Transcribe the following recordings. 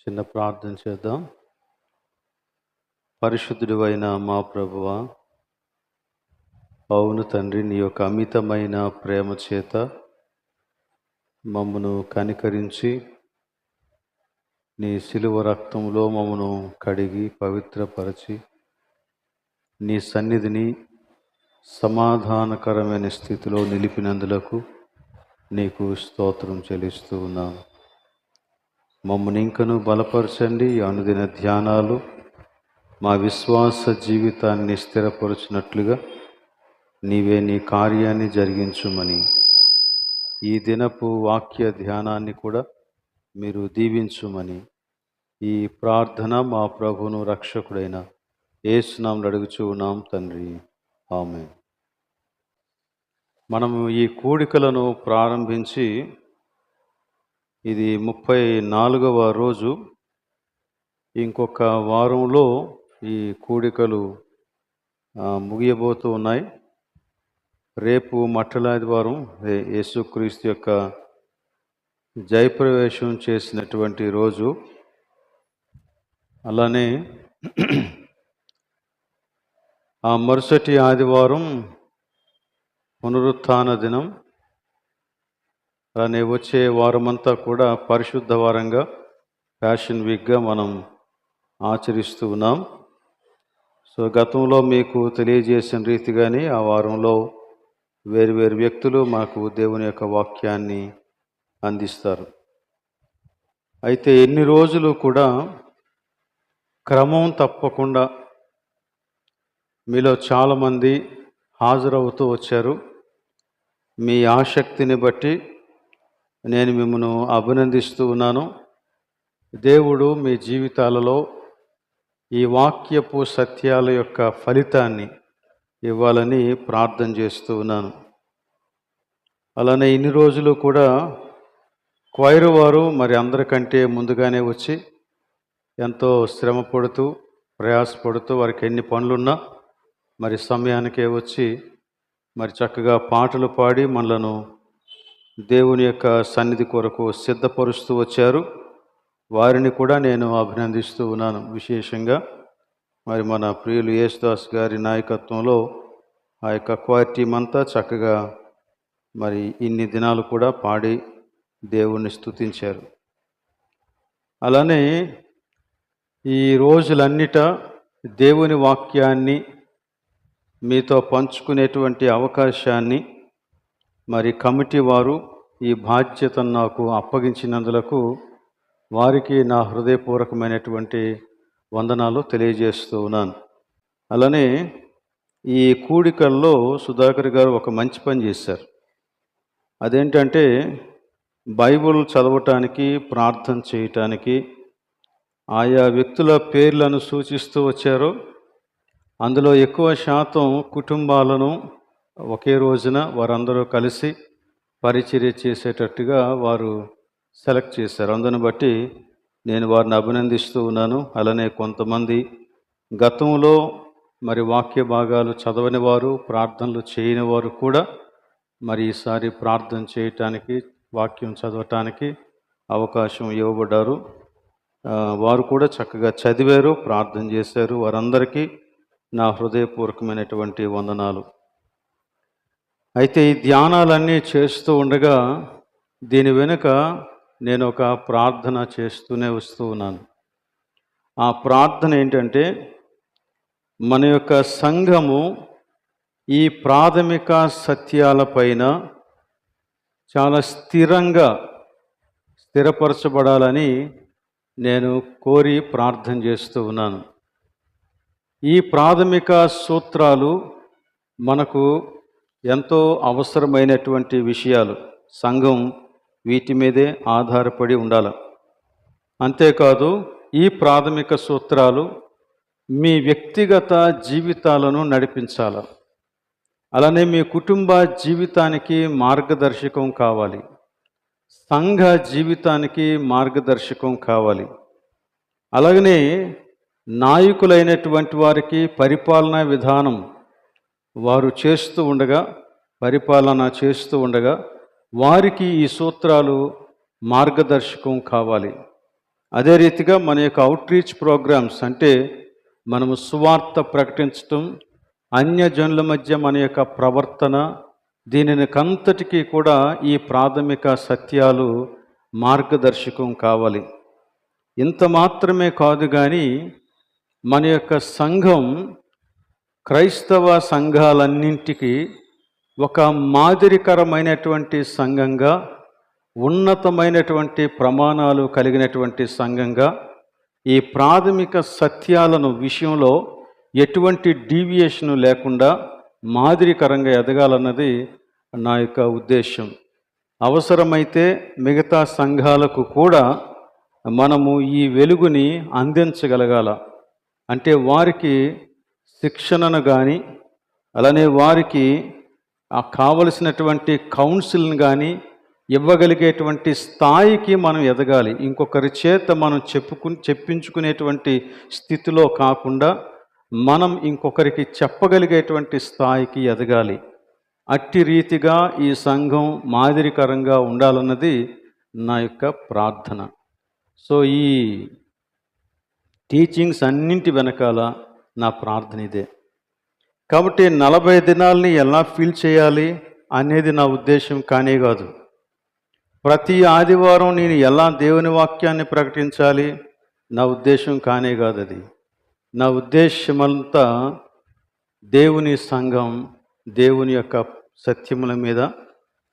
చిన్న ప్రార్థన చేద్దాం. పరిశుద్ధుడివైన మా ప్రభువా, అవును తండ్రి, నీ యొక్క అమితమైన ప్రేమ చేత మమ్మను కనికరించి నీ శిలువ రక్తంలో మమ్మను కడిగి పవిత్రపరచి నీ సన్నిధిని సమాధానకరమైన స్థితిలో నిలిపినందులకు నీకు స్తోత్రం చెల్లిస్తూ ఉన్నాను. మమ్మల్ని ఇంకను బలపరచండి. అనుదిన ధ్యానాలు మా విశ్వాస జీవితాన్ని స్థిరపరచినట్లుగా నీవే నీ కార్యాన్ని జరిగించుమని, ఈ దినపు వాక్య ధ్యానాన్ని కూడా మీరు దీవించుమని ఈ ప్రార్థన మా ప్రభువును రక్షకుడైన యేసు నామములో అడుగుచూ ఉన్నాం తండ్రి, ఆమేన్. మనము ఈ కూడికలను ప్రారంభించి ఇది 34వ రోజు. ఇంకొక వారంలో ఈ కూడికలు ముగియబోతూ ఉన్నాయి. రేపు మట్టలాదివారం యేసుక్రీస్తు యొక్క జయప్రవేశం చేసినటువంటి రోజు. అలానే ఆ మరుసటి ఆదివారం పునరుత్థాన దినం. అలానే వచ్చే వారమంతా కూడా పరిశుద్ధ వారంగా, ఫ్యాషన్ వీక్గా మనం ఆచరిస్తూ ఉన్నాం. సో గతంలో మీకు తెలియజేసిన రీతిగానే ఆ వారంలో వేరు వ్యక్తులు మాకు దేవుని యొక్క వాక్యాన్ని అందిస్తారు. అయితే ఎన్ని రోజులు కూడా క్రమం తప్పకుండా మీలో చాలామంది హాజరవుతూ వచ్చారు. మీ ఆసక్తిని బట్టి నేను మిమ్మల్ని అభినందిస్తూ ఉన్నాను. దేవుడు మీ జీవితాలలో ఈ వాక్యపు సత్యాల యొక్క ఫలితాన్ని ఇవ్వాలని ప్రార్థన చేస్తూ ఉన్నాను. అలానే ఇన్ని రోజులు కూడా క్వైర్ వారు మరి అందరికంటే ముందుగానే వచ్చి ఎంతో శ్రమ పడుతూ ప్రయాసపడుతూ వారికి ఎన్ని పనులున్నా మరి సమయానికే వచ్చి మరి చక్కగా పాటలు పాడి మనలను దేవుని యొక్క సన్నిధి కొరకు సిద్ధపరుస్తూ వచ్చారు. వారిని కూడా నేను అభినందిస్తూ ఉన్నాను. విశేషంగా మరి మన ప్రియులు యేసుదాస్ గారి నాయకత్వంలో ఆ యొక్క క్వైర్ టీం అంతా చక్కగా మరి ఇన్ని దినాలు కూడా పాడి దేవుణ్ణి స్తుతించారు. అలానే ఈ రోజులన్నిట దేవుని వాక్యాన్ని మీతో పంచుకునేటువంటి అవకాశాన్ని మరి కమిటీ వారు ఈ బాధ్యతను నాకు అప్పగించినందులకు వారికి నా హృదయపూర్వకమైనటువంటి వందనాలు తెలియజేస్తూ ఉన్నాను. అలానే ఈ కూడికల్లో సుధాకర్ గారు ఒక మంచి పని చేశారు. అదేంటంటే బైబిల్ చదవటానికి, ప్రార్థన చేయటానికి ఆయా వ్యక్తుల పేర్లను సూచిస్తూ వచ్చారు. అందులో ఎక్కువ శాతం కుటుంబాలను ఒకే రోజున వారందరూ కలిసి పరిచర్య చేసేటట్టుగా వారు సెలెక్ట్ చేశారు. అందుని బట్టి నేను వారిని అభినందిస్తూ ఉన్నాను. అలానే కొంతమంది గతంలో మరి వాక్య భాగాలు చదవని వారు, ప్రార్థనలు చేయని వారు కూడా మరి ఈసారి ప్రార్థన చేయటానికి, వాక్యం చదవటానికి అవకాశం ఇవ్వబడ్డారు. వారు కూడా చక్కగా చదివారు, ప్రార్థన చేశారు. వారందరికీ నా హృదయపూర్వకమైనటువంటి వందనాలు. అయితే ఈ ధ్యానాలన్నీ చేస్తూ ఉండగా దీని వెనుక నేను ఒక ప్రార్థన చేస్తూనే వస్తూ ఉన్నాను. ఆ ప్రార్థన ఏంటంటే, మన యొక్క సంఘము ఈ ప్రాథమిక సత్యాలపైన చాలా స్థిరపరచబడాలని నేను కోరి ప్రార్థన చేస్తూ ఉన్నాను. ఈ ప్రాథమిక సూత్రాలు మనకు ఎంతో అవసరమైనటువంటి విషయాలు. సంఘం వీటి మీదే ఆధారపడి ఉండాలి. అంతేకాదు, ఈ ప్రాథమిక సూత్రాలు మీ వ్యక్తిగత జీవితాలను నడిపించాలి. అలానే మీ కుటుంబ జీవితానికి మార్గదర్శకం కావాలి. సంఘ జీవితానికి మార్గదర్శకం కావాలి. అలాగనే నాయకులైనటువంటి వారికి పరిపాలనా విధానం వారు పరిపాలన చేస్తూ ఉండగా వారికి ఈ సూత్రాలు మార్గదర్శకం కావాలి. అదే రీతిగా మన యొక్క అవుట్రీచ్ ప్రోగ్రామ్స్ అంటే మనము సువార్త ప్రకటించటం, అన్యజనుల మధ్య మన యొక్క ప్రవర్తన, దీనికంతటికీ కూడా ఈ ప్రాథమిక సత్యాలు మార్గదర్శకం కావాలి. ఇంత మాత్రమే కాదు కానీ మన యొక్క సంఘం క్రైస్తవ సంఘాలన్నింటికి ఒక మాదిరికరమైనటువంటి సంఘంగా, ఉన్నతమైనటువంటి ప్రమాణాలు కలిగినటువంటి సంఘంగా, ఈ ప్రాథమిక సత్యాలను విషయంలో ఎటువంటి డీవియేషను లేకుండా మాదిరికరంగా ఎదగాలన్నది నా యొక్క ఉద్దేశం. అవసరమైతే మిగతా సంఘాలకు కూడా మనము ఈ వెలుగుని అందించగలగాల. అంటే వారికి శిక్షణను కానీ, అలానే వారికి కావలసినటువంటి కౌన్సిల్ని కానీ ఇవ్వగలిగేటువంటి స్థాయికి మనం ఎదగాలి. ఇంకొకరి చేత మనం చెప్పించుకునేటువంటి స్థితిలో కాకుండా మనం ఇంకొకరికి చెప్పగలిగేటువంటి స్థాయికి ఎదగాలి. అట్టి రీతిగా ఈ సంఘం మాదిరికరంగా ఉండాలన్నది నా యొక్క ప్రార్థన. సో ఈ టీచింగ్స్ అన్నింటి వెనకాల నా ప్రార్థన ఇదే. కాబట్టి 40 దినాల్ని ఎలా ఫీల్ చేయాలి అనేది నా ఉద్దేశం కానే కాదు. ప్రతి ఆదివారం నేను ఎలా దేవుని వాక్యాన్ని ప్రకటించాలి నా ఉద్దేశం కానే కాదు. అది నా ఉద్దేశమంతా దేవుని సంఘం దేవుని యొక్క సత్యముల మీద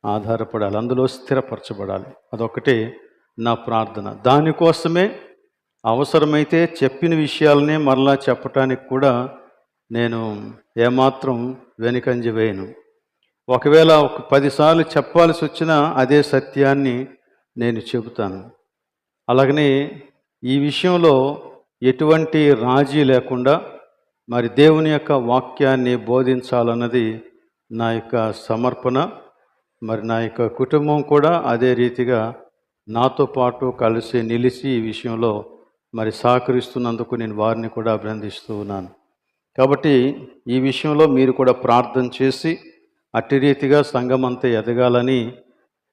ఆధారపడాలి, అందులో స్థిరపరచబడాలి. అదొకటే నా ప్రార్థన. దానికోసమే అవసరమైతే చెప్పిన విషయాలనే మరలా చెప్పటానికి కూడా నేను ఏమాత్రం వెనుకంజ వేయను. ఒకవేళ 10 సార్లు చెప్పాల్సి వచ్చినా అదే సత్యాన్ని నేను చెబుతాను. అలాగనే ఈ విషయంలో ఎటువంటి రాజీ లేకుండా మరి దేవుని యొక్క వాక్యాన్ని బోధించాలన్నది నా యొక్క సమర్పణ. మరి నా యొక్క కుటుంబం కూడా అదే రీతిగా నాతో పాటు కలిసి నిలిచి ఈ విషయంలో మరి సహకరిస్తున్నందుకు నేను వారిని కూడా అభినందిస్తూ ఉన్నాను. కాబట్టి ఈ విషయంలో మీరు కూడా ప్రార్థన చేసి అట్టి రీతిగా సంఘమంతా ఎదగాలని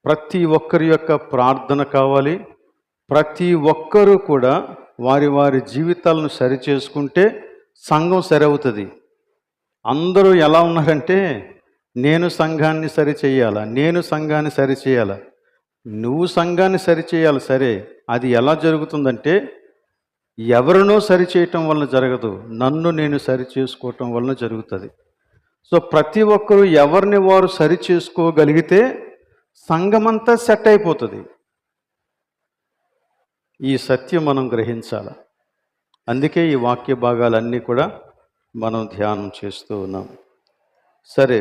ప్రతి ఒక్కరి యొక్క ప్రార్థన కావాలి. ప్రతి ఒక్కరూ కూడా వారి వారి జీవితాలను సరిచేసుకుంటే సంఘం సరవుతుంది. అందరూ ఎలా ఉన్నారంటే నేను సంఘాన్ని సరిచేయాలా, నేను సంఘాన్ని సరిచేయాలా. నువ్వు సంఘాన్ని సరిచేయాలి, సరే. అది ఎలా జరుగుతుందంటే ఎవరినో సరిచేయటం వలన జరగదు, నన్ను నేను సరిచేసుకోవటం వలన జరుగుతుంది. సో ప్రతి ఒక్కరూ ఎవరిని వారు సరిచేసుకోగలిగితే సంఘమంతా సెట్ అయిపోతుంది. ఈ సత్యం మనం గ్రహించాలి. అందుకే ఈ వాక్య భాగాలన్నీ కూడా మనం ధ్యానం చేస్తూ ఉన్నాం. సరే,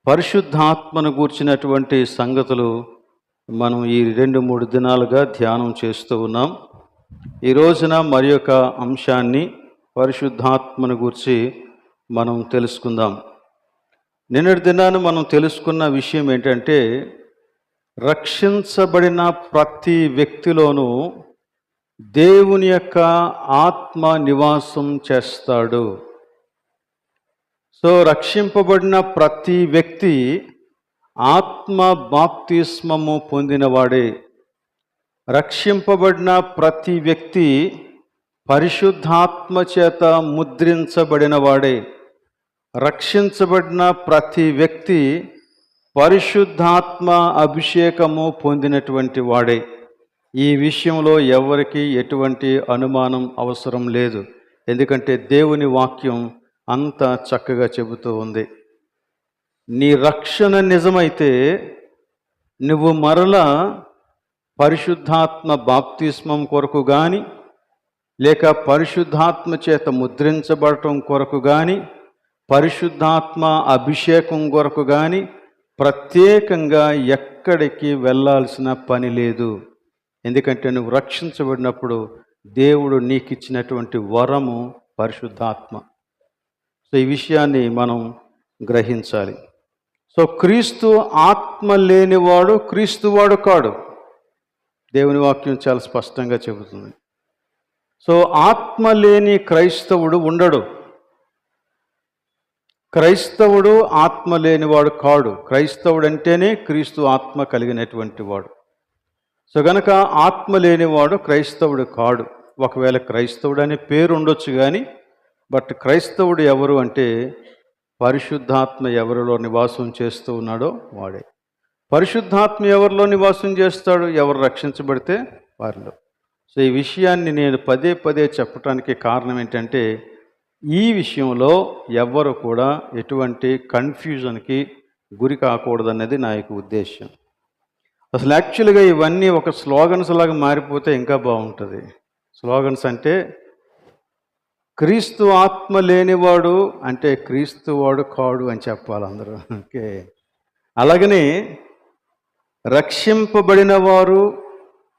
పరిశుద్ధాత్మను గూర్చినటువంటి సంగతులు మనం ఈ 2-3 దినాలుగా ధ్యానం చేస్తూ ఉన్నాం. ఈ రోజున మరి యొక్క అంశాన్ని పరిశుద్ధాత్మను గూర్చి మనం తెలుసుకుందాం. నిన్నటి దినాన్ని మనం తెలుసుకున్న విషయం ఏంటంటే రక్షించబడిన ప్రతి వ్యక్తిలోనూ దేవుని యొక్క ఆత్మ నివాసం చేస్తాడు. సో రక్షింపబడిన ప్రతి వ్యక్తి ఆత్మ బాప్తిస్మము పొందినవాడే. రక్షింపబడిన ప్రతి వ్యక్తి పరిశుద్ధాత్మ చేత ముద్రించబడినవాడే. రక్షించబడిన ప్రతి వ్యక్తి పరిశుద్ధాత్మ అభిషేకము పొందినటువంటి వాడే. ఈ విషయంలో ఎవరికి ఎటువంటి అనుమానం అవసరం లేదు. ఎందుకంటే దేవుని వాక్యం అంత చక్కగా చెబుతూ ఉంది. నీ రక్షణ నిజమైతే నువ్వు మరలా పరిశుద్ధాత్మ బాప్తిస్మం కొరకు కానీ, లేక పరిశుద్ధాత్మ చేత ముద్రించబడటం కొరకు కానీ, పరిశుద్ధాత్మ అభిషేకం కొరకు కానీ ప్రత్యేకంగా ఎక్కడికి వెళ్ళాల్సిన పని లేదు. ఎందుకంటే నువ్వు రక్షించబడినప్పుడు దేవుడు నీకు ఇచ్చినటువంటి వరము పరిశుద్ధాత్మ. సో ఈ విషయాన్ని మనం గ్రహించాలి. సో క్రీస్తు ఆత్మ లేనివాడు క్రీస్తువాడు కాడు. దేవుని వాక్యం చాలా స్పష్టంగా చెబుతుంది. సో ఆత్మ లేని క్రైస్తవుడు ఉండడు. క్రైస్తవుడు ఆత్మ లేనివాడు కాడు. క్రైస్తవుడు అంటేనే క్రీస్తు ఆత్మ కలిగినటువంటి వాడు. సో గనక ఆత్మ లేనివాడు క్రైస్తవుడు కాడు. ఒకవేళ క్రైస్తవుడు అనే పేరు ఉండొచ్చు కానీ, బట్ క్రైస్తవుడు ఎవరు అంటే పరిశుద్ధాత్మ ఎవరిలో నివాసం చేస్తూ ఉన్నాడో వాడే. పరిశుద్ధాత్మ ఎవరిలో నివాసం చేస్తాడు? ఎవరు రక్షించబడితే వారిలో. సో ఈ విషయాన్ని నేను పదే పదే చెప్పడానికి కారణం ఏంటంటే, ఈ విషయంలో ఎవ్వరు కూడా ఎటువంటి కన్ఫ్యూజన్కి గురి కాకూడదన్నది నా యొక్క ఉద్దేశం. అసలు యాక్చువల్గా ఇవన్నీ ఒక స్లోగన్స్ లాగా మారిపోతే ఇంకా బాగుంటుంది. స్లోగన్స్ అంటే క్రీస్తు ఆత్మ లేనివాడు అంటే క్రీస్తు వాడు కాడు అని చెప్పాలి అందరూ. ఓకే. అలాగనే రక్షింపబడిన వారు,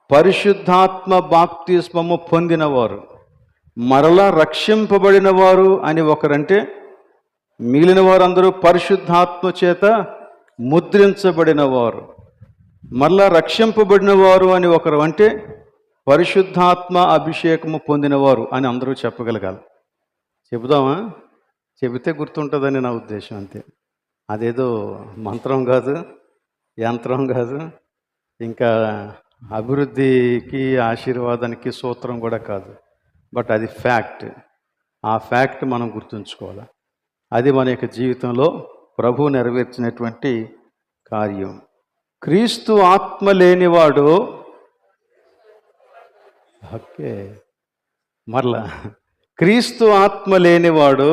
పరిశుద్ధాత్మ బాప్తిస్మము పొందినవారు, మరలా రక్షింపబడిన వారు అని ఒకరంటే, మిగిలిన వారందరూ పరిశుద్ధాత్మ చేత ముద్రించబడిన వారు. మరలా రక్షింపబడిన వారు అని ఒకరు అంటే పరిశుద్ధాత్మ అభిషేకము పొందినవారు అని అందరూ చెప్పగలగాలి. చెబుదామా? చెబితే గుర్తుంటుందని నా ఉద్దేశం, అంతే. అదేదో మంత్రం కాదు, యంత్రం కాదు, ఇంకా అభివృద్ధికి ఆశీర్వాదానికి సూత్రం కూడా కాదు. బట్ అది ఫ్యాక్ట్. ఆ ఫ్యాక్ట్ మనం గుర్తుంచుకోవాలి. అది మన యొక్క జీవితంలో ప్రభు నెరవేర్చినటువంటి కార్యం. క్రీస్తు ఆత్మ లేనివాడు, ఓకే, మరలా క్రీస్తు ఆత్మ లేనివాడు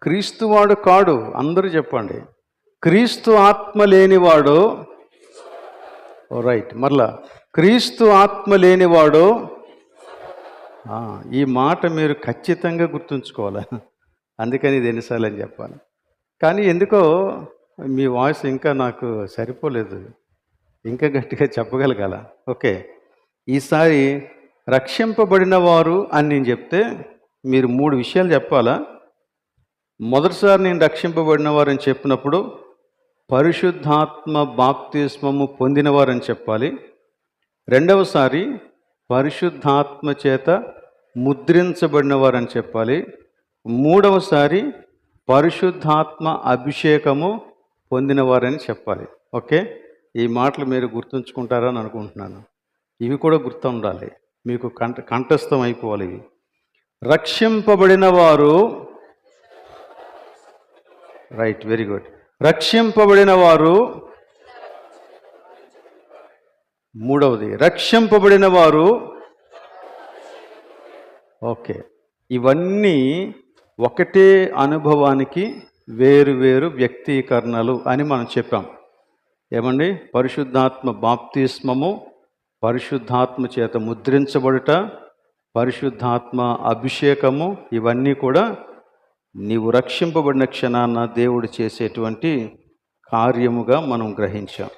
క్రీస్తువాడు కాడు. అందరూ చెప్పండి, క్రీస్తు ఆత్మ లేనివాడు. రైట్. మరలా క్రీస్తు ఆత్మ లేనివాడు. ఈ మాట మీరు ఖచ్చితంగా గుర్తుంచుకోవాలి. అందుకని ఇది ఎన్నిసార్లు అని చెప్పాలి. కానీ ఎందుకో మీ వాయిస్ ఇంకా నాకు సరిపోలేదు, ఇంకా గట్టిగా చెప్పగలగాల. ఓకే, ఈసారి రక్షింపబడిన వారు అని నేను చెప్తే మీరు 3 విషయాలు చెప్పాలా. మొదటిసారి నేను రక్షింపబడిన వారని చెప్పినప్పుడు పరిశుద్ధాత్మ బాప్తిస్మము పొందినవారని చెప్పాలి. రెండవసారి పరిశుద్ధాత్మ చేత ముద్రించబడిన వారని చెప్పాలి. మూడవసారి పరిశుద్ధాత్మ అభిషేకము పొందినవారని చెప్పాలి. ఓకే, ఈ మాటలు మీరు గుర్తుంచుకుంటారని అనుకుంటున్నాను. ఇవి కూడా గుర్తుండాలి, మీకు కంఠస్థం అయిపోవాలి ఇవి. రక్షింపబడిన వారు, రైట్, వెరీ గుడ్. రక్షింపబడిన వారు. మూడవది రక్షింపబడిన వారు. ఓకే, ఇవన్నీ ఒకటే అనుభవానికి వేరు వేరు వ్యక్తీకరణలు అని మనం చెప్పాం. ఏమండి? పరిశుద్ధాత్మ బాప్తిస్మము, పరిశుద్ధాత్మ చేత ముద్రించబడుట, పరిశుద్ధాత్మ అభిషేకము, ఇవన్నీ కూడా నీవు రక్షింపబడిన క్షణాన దేవుడు చేసేటువంటి కార్యముగా మనం గ్రహించాం.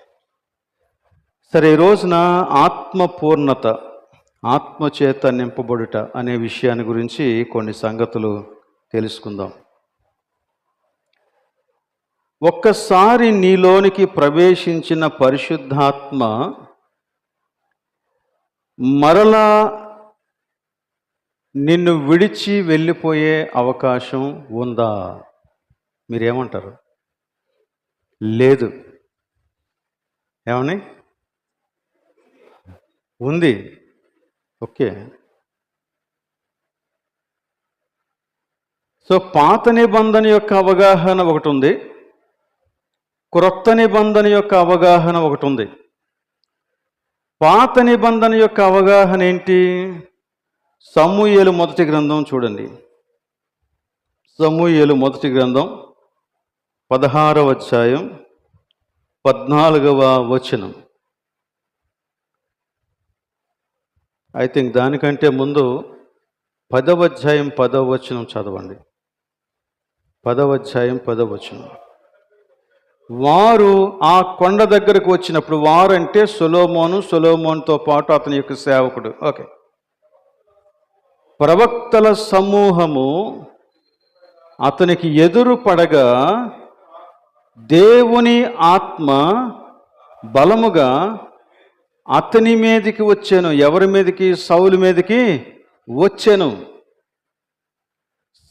సరే, ఈ రోజున ఆత్మ పూర్ణత, ఆత్మ చేత నింపబడుట అనే విషయాన్ని గురించి కొన్ని సంగతులు తెలుసుకుందాం. ఒక్కసారి నీలోనికి ప్రవేశించిన పరిశుద్ధాత్మ మరలా నిన్ను విడిచి వెళ్ళిపోయే అవకాశం ఉందా? మీరేమంటారు? లేదు. ఏమని? ఉంది. ఓకే. సో పాత నిబంధన యొక్క అవగాహన ఒకటి ఉంది, క్రొత్త నిబంధన యొక్క అవగాహన ఒకటి ఉంది. పాత నిబంధన యొక్క అవగాహన ఏంటి? సమూయేలు మొదటి గ్రంథం చూడండి. సమూయేలు మొదటి గ్రంథం 16వ అధ్యాయం 14వ వచనం. ఐ థింక్ దానికంటే ముందు 10వ అధ్యాయం 10వ వచనం చదవండి. 10వ అధ్యాయం 10వ వచనం. వారు ఆ కొండ దగ్గరకు వచ్చినప్పుడు, వారు అంటే సొలొమోనుతో పాటు అతని యొక్క సేవకుడు. ఓకే. ప్రవక్తల సమూహము అతనికి ఎదురు పడగా దేవుని ఆత్మ బలముగా అతని మీదకి వచ్చాను. ఎవరి మీదకి? సౌలు మీదకి వచ్చాను.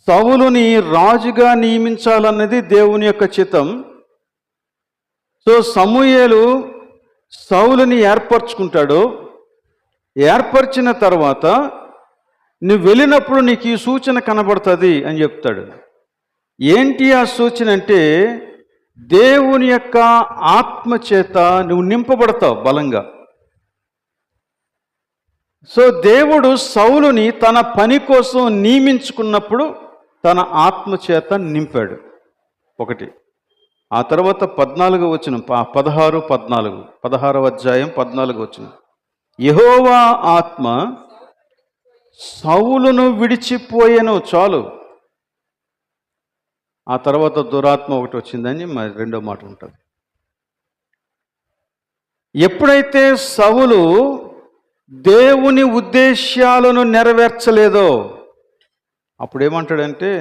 సౌలుని రాజుగా నియమించాలన్నది దేవుని యొక్క చిత్తం. సో సమూయేలు సౌలుని ఏర్పరచుకుంటాడు. ఏర్పరిచిన తర్వాత నువ్వు వెళ్ళినప్పుడు నీకు ఈ సూచన కనబడుతుంది అని చెప్తాడు. ఏంటి ఆ సూచన అంటే, దేవుని యొక్క ఆత్మ చేత నువ్వు నింపబడతావు బలంగా. సో దేవుడు సౌలుని తన పని కోసం నియమించుకున్నప్పుడు తన ఆత్మ చేత నింపాడు. ఒకటి. ఆ తర్వాత 14వ వచనం, 16వ అధ్యాయం 14వ వచనం, యెహోవా ఆత్మ సౌలును విడిచిపోయెను. చాలు. ఆ తర్వాత దురాత్మ ఒకటి వచ్చిందని మరి రెండో మాట ఉంటుంది. ఎప్పుడైతే సౌలు దేవుని ఉద్దేశ్యాలను నెరవేర్చలేదో అప్పుడేమంటాడంటే,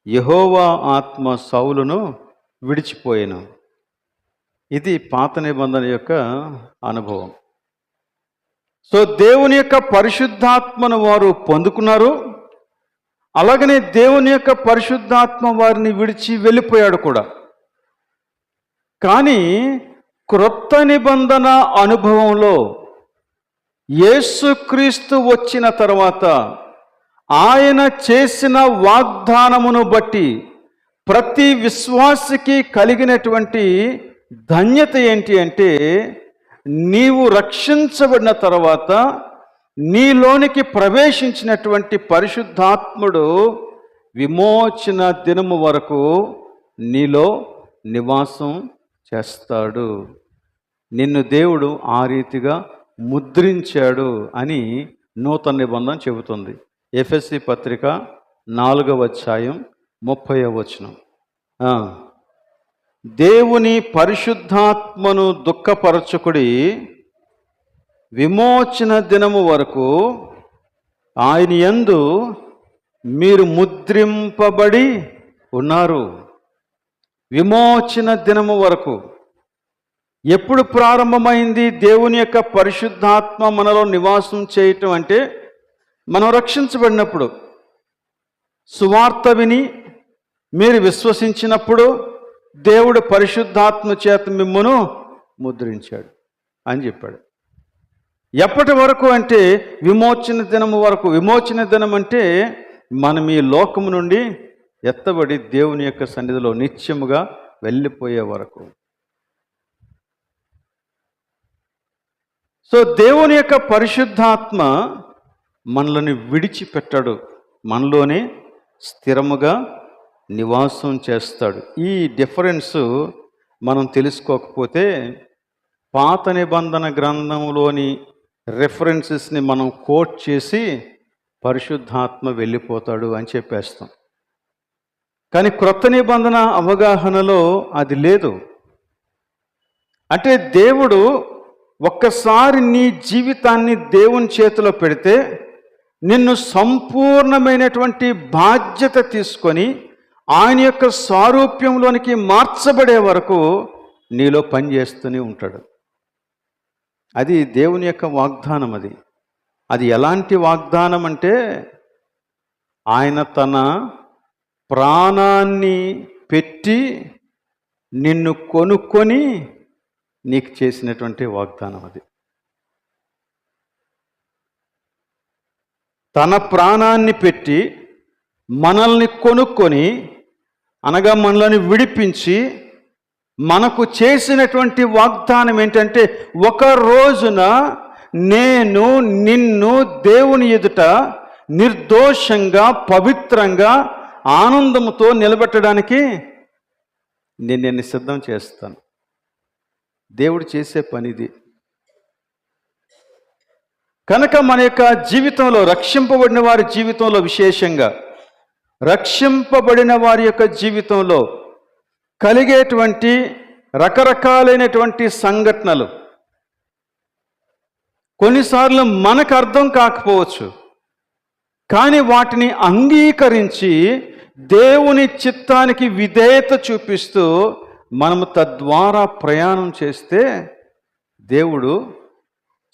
యెహోవా ఆత్మ సౌలును విడిచిపోయెను. ఇది పాత నిబంధన యొక్క అనుభవం. సో దేవుని యొక్క పరిశుద్ధాత్మను వారు పొందుకున్నారు. అలాగనే దేవుని యొక్క పరిశుద్ధాత్మ వారిని విడిచి వెళ్ళిపోయాడు కూడా. కానీ క్రొత్త నిబంధన అనుభవంలో యేసుక్రీస్తు వచ్చిన తర్వాత ఆయన చేసిన వాగ్దానమును బట్టి ప్రతి విశ్వాసికి కలిగినటువంటి ధన్యత ఏంటి అంటే, నీవు రక్షించబడిన తర్వాత నీలోనికి ప్రవేశించినటువంటి పరిశుద్ధాత్ముడు విమోచన దినము వరకు నీలో నివాసం చేస్తాడు. నిన్ను దేవుడు ఆ రీతిగా ముద్రించాడు అని నూతన నిబంధన చెబుతుంది. ఎఫెసీ పత్రిక 4వ అధ్యాయం 30వ వచనం. దేవుని పరిశుద్ధాత్మను దుఃఖపరచుకుడి, విమోచన దినము వరకు ఆయన యందు మీరు ముద్రింపబడి ఉన్నారు. విమోచన దినము వరకు. ఎప్పుడు ప్రారంభమైంది దేవుని యొక్క పరిశుద్ధాత్మ మనలో నివాసం చేయటం అంటే, మనం రక్షించబడినప్పుడు, సువార్త విని మీరు విశ్వసించినప్పుడు దేవుడు పరిశుద్ధాత్మ చేత మిమ్మును ముద్రించాడు అని చెప్పాడు. ఎప్పటి వరకు అంటే విమోచన దినము వరకు. విమోచన దినం అంటే మనం ఈ లోకము నుండి ఎత్తబడి దేవుని యొక్క సన్నిధిలో నిత్యముగా వెళ్ళిపోయే వరకు. సో దేవుని యొక్క పరిశుద్ధాత్మ మనల్ని విడిచిపెట్టాడు, మనలోనే స్థిరముగా నివాసం చేస్తాడు. ఈ డిఫరెన్స్ మనం తెలుసుకోకపోతే పాత నిబంధన గ్రంథంలోని రెఫరెన్సెస్ని మనం కోట్ చేసి పరిశుద్ధాత్మ వెళ్ళిపోతాడు అని చెప్పేస్తాం. కానీ క్రొత్త నిబంధన అవగాహనలో అది లేదు. అంటే దేవుడు ఒక్కసారి నీ జీవితాన్ని దేవుని చేతిలో పెడితే నిన్ను సంపూర్ణమైనటువంటి బాధ్యత తీసుకొని ఆయన యొక్క సారూప్యంలోనికి మార్చబడే వరకు నీలో పనిచేస్తూనే ఉంటాడు. అది దేవుని యొక్క వాగ్దానం. అది ఎలాంటి వాగ్దానం అంటే, ఆయన తన ప్రాణాన్ని పెట్టి నిన్ను కొనుక్కొని నీకు చేసినటువంటి వాగ్దానం. అది తన ప్రాణాన్ని పెట్టి మనల్ని కొనుక్కొని, అనగా మనల్ని విడిపించి మనకు చేసినటువంటి వాగ్దానం ఏంటంటే, ఒక రోజున నేను నిన్ను దేవుని ఎదుట నిర్దోషంగా పవిత్రంగా ఆనందంతో నిలబెట్టడానికి నేను నిన్ను సిద్ధం చేస్తాను. దేవుడు చేసే పనిది. కనుక మన యొక్క జీవితంలో, రక్షింపబడిన వారి జీవితంలో, విశేషంగా రక్షింపబడిన వారి యొక్క జీవితంలో కలిగేటువంటి రకరకాలైనటువంటి సంఘటనలు కొన్నిసార్లు మనకు అర్థం కాకపోవచ్చు. కానీ వాటిని అంగీకరించి దేవుని చిత్తానికి విధేయత చూపిస్తూ మనము తద్వారా ప్రయాణం చేస్తే దేవుడు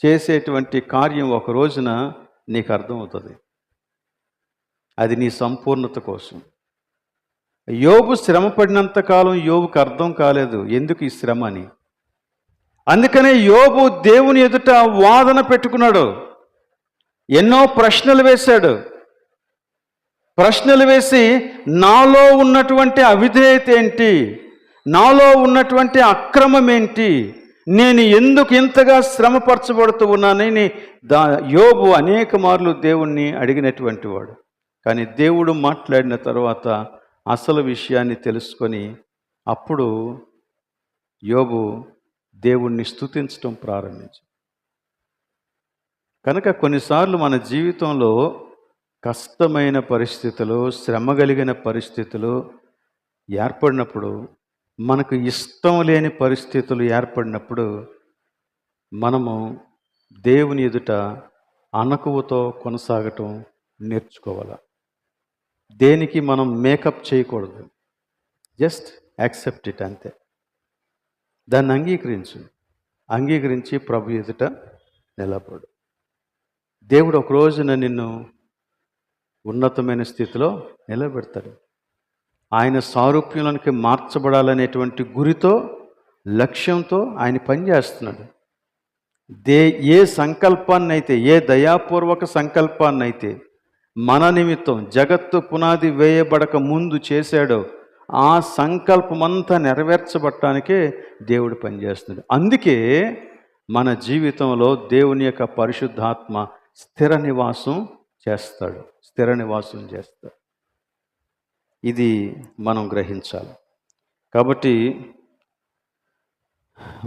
చేసేటువంటి కార్యం ఒక రోజున నీకు అర్థమవుతుంది. అది నీ సంపూర్ణత కోసం. యోబు శ్రమ పడినంతకాలం యోబుకు అర్థం కాలేదు ఎందుకు ఈ శ్రమ అని. అందుకనే యోబు దేవుని ఎదుట వాదన పెట్టుకున్నాడు. ఎన్నో ప్రశ్నలు వేశాడు. ప్రశ్నలు వేసి నాలో ఉన్నటువంటి అవిధేయత ఏంటి, నాలో ఉన్నటువంటి అక్రమం ఏంటి, నేను ఎందుకు ఇంతగా శ్రమపరచబడుతూ ఉన్నానని యోబు అనేక మార్లు దేవుణ్ణి అడిగినటువంటి వాడు. కానీ దేవుడు మాట్లాడిన తర్వాత అసలు విషయాన్ని తెలుసుకొని అప్పుడు యోబు దేవుణ్ణి స్తుతించడం ప్రారంభించాడు. కనుక కొన్నిసార్లు మన జీవితంలో కష్టమైన పరిస్థితులు, శ్రమ కలిగిన పరిస్థితులు ఏర్పడినప్పుడు, మనకు ఇష్టం లేని పరిస్థితులు ఏర్పడినప్పుడు మనము దేవుని ఎదుట అణకువతో కొనసాగటం నేర్చుకోవాలి. దేనికి మనం మేకప్ చేయకూడదు. జస్ట్ యాక్సెప్ట్ ఇట్, అంతే. దాన్ని అంగీకరించి ప్రభు ఎదుట నిలబడు. దేవుడు ఒక రోజున నిన్ను ఉన్నతమైన స్థితిలో నిలబెడతాడు. ఆయన సారూప్యంలోనికి మార్చబడాలనేటువంటి గురితో, లక్ష్యంతో ఆయన పనిచేస్తున్నాడు. ఏ సంకల్పాన్నైతే, ఏ దయాపూర్వక సంకల్పాన్నైతే మన నిమిత్తం జగత్తు పునాది వేయబడక ముందు చేశాడో ఆ సంకల్పమంతా నెరవేర్చబడటానికే దేవుడు పనిచేస్తున్నాడు. అందుకే మన జీవితంలో దేవుని యొక్క పరిశుద్ధాత్మ స్థిర నివాసం చేస్తాడు. ఇది మనం గ్రహించాలి. కాబట్టి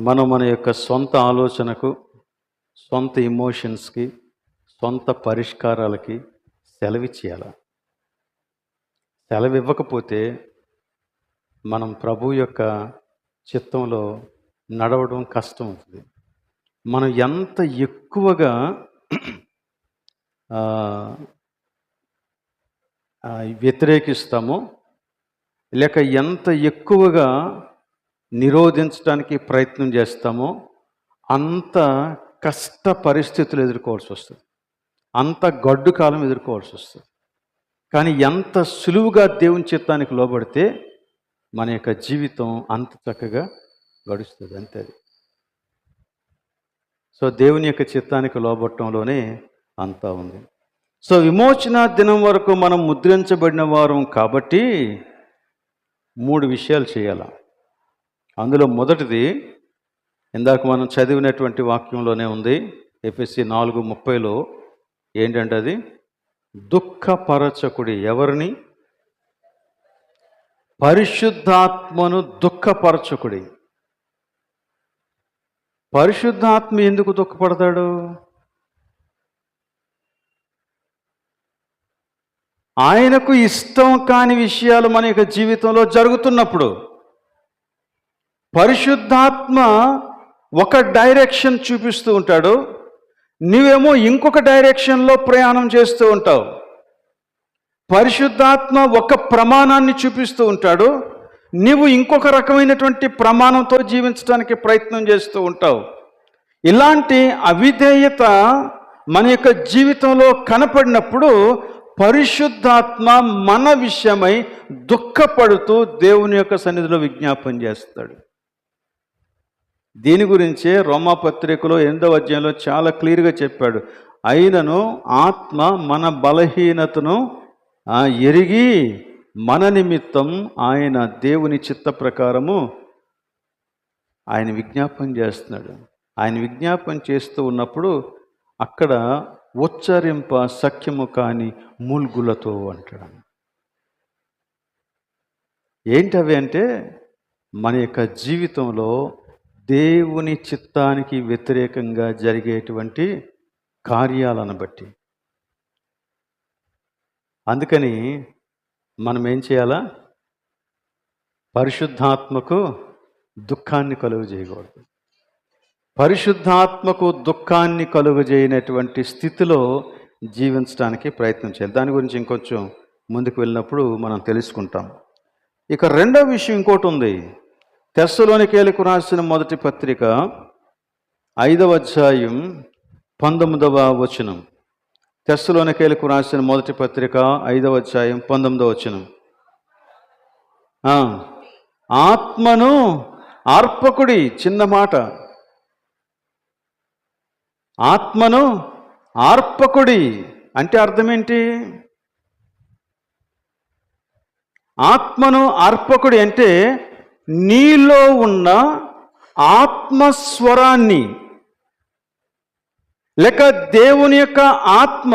మనం మన యొక్క సొంత ఆలోచనకు, సొంత ఇమోషన్స్కి, సొంత పరిష్కారాలకి సెలవిచ్చేయాలి. సెలవివ్వకపోతే మనం ప్రభు యొక్క చిత్తంలో నడవడం కష్టం అవుతుంది. మనం ఎంత ఎక్కువగా వ్యతిరేకిస్తామో, లేక ఎంత ఎక్కువగా నిరోధించడానికి ప్రయత్నం చేస్తామో అంత కష్ట పరిస్థితులు ఎదుర్కోవాల్సి వస్తుంది, అంత గడ్డు కాలం ఎదుర్కోవాల్సి వస్తుంది. కానీ ఎంత సులువుగా దేవుని చిత్తానికి లోబడితే మన యొక్క జీవితం అంత చక్కగా గడుస్తుంది, అంతే. సో దేవుని యొక్క చిత్తానికి లోబడటంలోనే అంతా ఉంది. సో విమోచన దినం వరకు మనం ముద్రించబడిన వారం కాబట్టి 3 విషయాలు చేయాలి. అందులో మొదటిది ఇందాక మనం చదివినటువంటి వాక్యంలోనే ఉంది, ఎఫెసీ 4:30లో. ఏంటంటే అది దుఃఖపరచకుడి. ఎవరిని? పరిశుద్ధాత్మను దుఃఖపరచకుడి. పరిశుద్ధాత్మ ఎందుకు దుఃఖపడతాడు? ఆయనకు ఇష్టం కాని విషయాలు మన యొక్క జీవితంలో జరుగుతున్నప్పుడు పరిశుద్ధాత్మ ఒక డైరెక్షన్ చూపిస్తూ ఉంటాడు, నువ్వేమో ఇంకొక డైరెక్షన్లో ప్రయాణం చేస్తూ ఉంటావు. పరిశుద్ధాత్మ ఒక ప్రమాణాన్ని చూపిస్తూ ఉంటాడు, నీవు ఇంకొక రకమైనటువంటి ప్రమాణంతో జీవించడానికి ప్రయత్నం చేస్తూ ఉంటావు. ఇలాంటి అవిధేయత మన యొక్క జీవితంలో కనపడినప్పుడు పరిశుద్ధాత్మ మన విషయమై దుఃఖపడుతూ దేవుని యొక్క సన్నిధిలో విజ్ఞాపన చేస్తాడు. దీని గురించే రోమాపత్రికలో 8వ అధ్యాయంలో చాలా క్లియర్గా చెప్పాడు. అయినను ఆత్మ మన బలహీనతను ఎరిగి మన నిమిత్తం ఆయన దేవుని చిత్త ప్రకారము ఆయన విజ్ఞాపన చేస్తున్నాడు. ఆయన విజ్ఞాపన చేస్తూ ఉన్నప్పుడు అక్కడ ఉచ్చరింప సఖ్యము కాని మూల్గులతో అంటాడు. ఏంటవి అంటే మన యొక్క జీవితంలో దేవుని చిత్తానికి వ్యతిరేకంగా జరిగేటువంటి కార్యాలను బట్టి. అందుకని మనం ఏం చేయాలా? పరిశుద్ధాత్మకు దుఃఖాన్ని కలుగు చేయకూడదు. పరిశుద్ధాత్మకు దుఃఖాన్ని కలుగజేయనటువంటి స్థితిలో జీవించడానికి ప్రయత్నం చేయాలి. దాని గురించి ఇంకొంచెం ముందుకు వెళ్ళినప్పుడు మనం తెలుసుకుంటాం. ఇక రెండవ విషయం ఇంకోటి ఉంది. తెస్సలోనికేయులకు రాసిన మొదటి పత్రిక 5వ అధ్యాయం 19వ వచనం. తెస్సలోనికేయులకు రాసిన మొదటి పత్రిక 5వ అధ్యాయం 19వ వచనం. ఆత్మను అర్పకుడి. చిన్న మాట. ఆత్మను ఆర్పకుడి అంటే అర్థం ఏంటి? ఆత్మను ఆర్పకుడి అంటే నీలో ఉన్న ఆత్మస్వరాన్ని, లేక దేవుని యొక్క ఆత్మ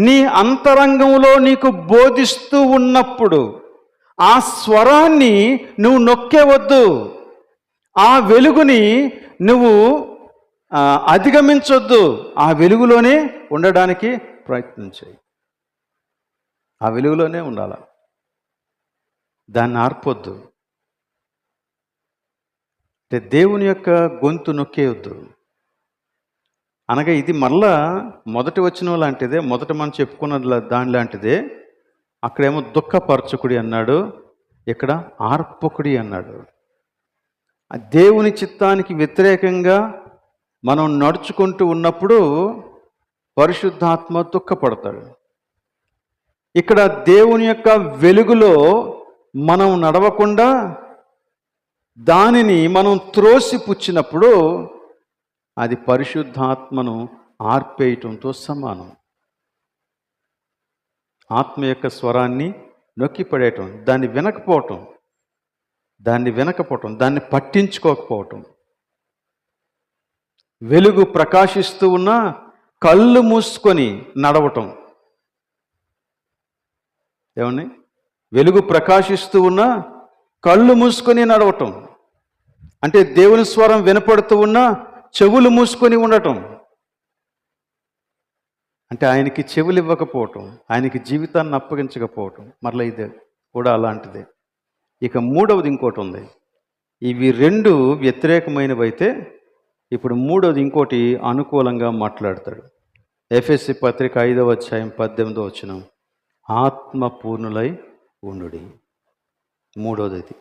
నీ అంతరంగంలో నీకు బోధిస్తూ ఉన్నప్పుడు ఆ స్వరాన్ని నువ్వు నొక్కేవద్దు. ఆ వెలుగుని నువ్వు అధిగమించొద్దు. ఆ వెలుగులోనే ఉండడానికి ప్రయత్నించాయి. ఆ వెలుగులోనే ఉండాల, దాన్ని ఆర్పొద్దు. అంటే దేవుని యొక్క గొంతు నొక్కేయొద్దు అనగా ఇది మళ్ళా మొదటి వచనం లాంటిదే, మొదట మనం చెప్పుకున్న దాని లాంటిదే. అక్కడేమో దుఃఖపరచకుడి అన్నాడు, ఇక్కడ ఆర్పకుడి అన్నాడు. దేవుని చిత్తానికి వ్యతిరేకంగా మనం నడుచుకుంటూ ఉన్నప్పుడు పరిశుద్ధాత్మ దుఃఖపడతాడు. ఇక్కడ దేవుని యొక్క వెలుగులో మనం నడవకుండా దానిని మనం త్రోసిపుచ్చినప్పుడు అది పరిశుద్ధాత్మను ఆర్పేయటంతో సమానం. ఆత్మ యొక్క స్వరాన్ని నొక్కిపడేయటం, దాన్ని వినకపోవటం, దాన్ని పట్టించుకోకపోవటం. వెలుగు ప్రకాశిస్తూ ఉన్న కళ్ళు మూసుకొని నడవటం. ఏమని? వెలుగు ప్రకాశిస్తూ ఉన్న కళ్ళు మూసుకొని నడవటం అంటే దేవుని స్వరం వినపడుతూ ఉన్న చెవులు మూసుకొని ఉండటం అంటే ఆయనకి చెవులు ఇవ్వకపోవటం, ఆయనకి జీవితాన్ని అప్పగించకపోవటం. మరలా ఇదే కూడా అలాంటిదే. ఇక మూడవది ఇంకోటి ఉంది. ఇవి రెండు వ్యతిరేకమైనవి అయితే ఇప్పుడు మూడవది ఇంకోటి అనుకూలంగా మాట్లాడతాడు. ఎఫెసీ పత్రిక 5వ అధ్యాయం 18వ వచనం, ఆత్మ పూర్ణులై ఉండుడి. మూడవది.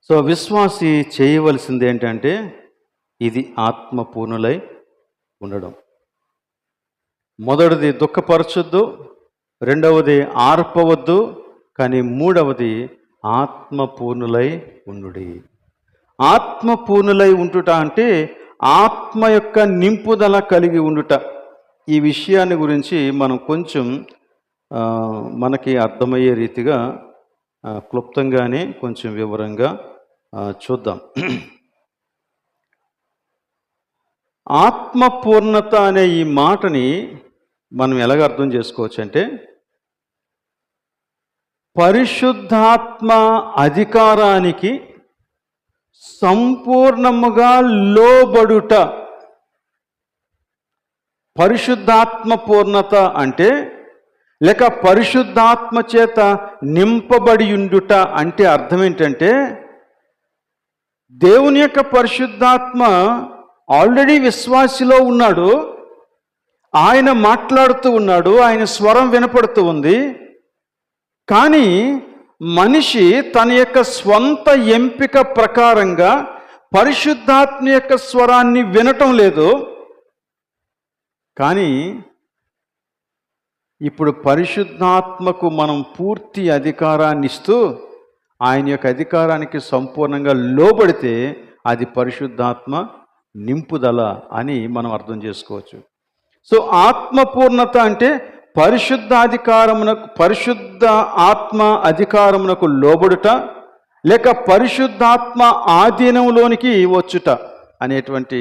సో విశ్వాసి చేయవలసింది ఏంటంటే ఇది ఆత్మ పూర్ణులై ఉండడం. మొదటిది దుఃఖపరచొద్దు, రెండవది ఆర్పవద్దు, కానీ మూడవది ఆత్మ పూర్ణులై ఉండుడి. ఆత్మ పూర్ణులై ఉండుట అంటే ఆత్మ యొక్క నింపుదల కలిగి ఉండుట. ఈ విషయాన్ని గురించి మనం కొంచెం మనకి అర్థమయ్యే రీతిగా క్లుప్తంగానే కొంచెం వివరంగా చూద్దాం. ఆత్మపూర్ణత అనే ఈ మాటని మనం ఎలాగ అర్థం చేసుకోవచ్చు అంటే పరిశుద్ధాత్మ అధికారానికి సంపూర్ణముగా లోబడుట. పరిశుద్ధాత్మ పూర్ణత అంటే లేక పరిశుద్ధాత్మ చేత నింపబడి ఉండుట అంటే అర్థం ఏంటంటే దేవుని యొక్క పరిశుద్ధాత్మ ఆల్రెడీ విశ్వాసిలో ఉన్నాడు, ఆయన మాట్లాడుతూ ఉన్నాడు, ఆయన స్వరం వినపడుతూ ఉంది. కానీ మనిషి తన యొక్క స్వంత ఎంపిక ప్రకారంగా పరిశుద్ధాత్మ యొక్క స్వరాన్ని వినటం లేదు. కానీ ఇప్పుడు పరిశుద్ధాత్మకు మనం పూర్తి అధికారాన్ని ఇస్తూ ఆయన యొక్క అధికారానికి సంపూర్ణంగా లోబడితే అది పరిశుద్ధాత్మ నింపుదల అని మనం అర్థం చేసుకోవచ్చు. సో ఆత్మపూర్ణత అంటే పరిశుద్ధ ఆత్మ అధికారమునకు లోబడుట లేక పరిశుద్ధాత్మ ఆధీనంలోనికి వచ్చుట అనేటువంటి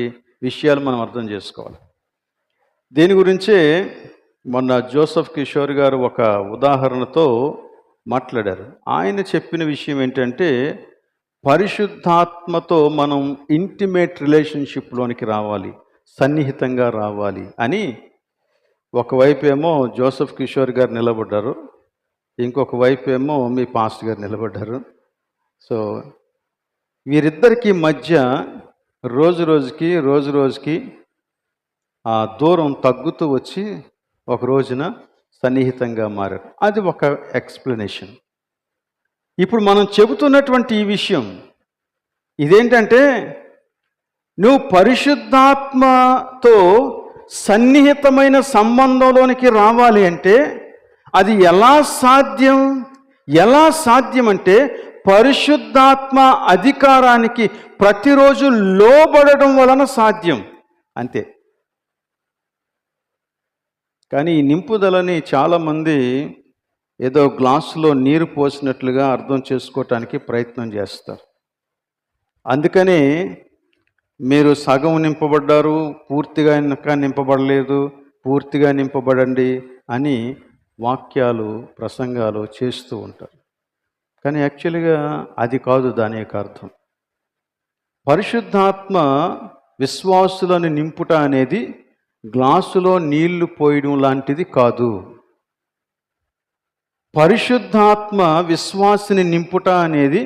విషయాలు మనం అర్థం చేసుకోవాలి. దీని గురించే మొన్న జోసెఫ్ కిషోర్ గారు ఒక ఉదాహరణతో మాట్లాడారు. ఆయన చెప్పిన విషయం ఏంటంటే పరిశుద్ధాత్మతో మనం ఇంటిమేట్ రిలేషన్షిప్లోనికి రావాలి, సన్నిహితంగా రావాలి అని. ఒకవైపు ఏమో జోసెఫ్ కిషోర్ గారు నిలబడ్డారు, ఇంకొక వైపు ఏమో మీ పాస్టర్ గారు నిలబడ్డారు. సో వీరిద్దరికీ మధ్య రోజు రోజుకి ఆ దూరం తగ్గుతూ వచ్చి ఒక రోజున సన్నిహితంగా మారారు. అది ఒక ఎక్స్ప్లెనేషన్. ఇప్పుడు మనం చెబుతున్నటువంటి ఈ విషయం ఇదేంటంటే నువ్వు పరిశుద్ధాత్మతో సన్నిహితమైన సంబంధంలోనికి రావాలి అంటే అది ఎలా సాధ్యం అంటే పరిశుద్ధాత్మ అధికారానికి ప్రతిరోజు లోబడడం వలన సాధ్యం. అంతే. కానీ ఈ నింపుదలని చాలామంది ఏదో గ్లాసులో నీరు పోసినట్లుగా అర్థం చేసుకోవటానికి ప్రయత్నం చేస్తారు. అందుకని మీరు సగం నింపబడ్డారు, పూర్తిగా ఇంకా నింపబడలేదు, పూర్తిగా నింపబడండి అని వాక్యాలు, ప్రసంగాలు చేస్తూ ఉంటారు. కానీ యాక్చువల్గా అది కాదు దాని యొక్క అర్థం. పరిశుద్ధాత్మ విశ్వాసులను నింపుట అనేది గ్లాసులో నీళ్లు పోయడం లాంటిది కాదు. పరిశుద్ధాత్మ విశ్వాసిని నింపుట అనేది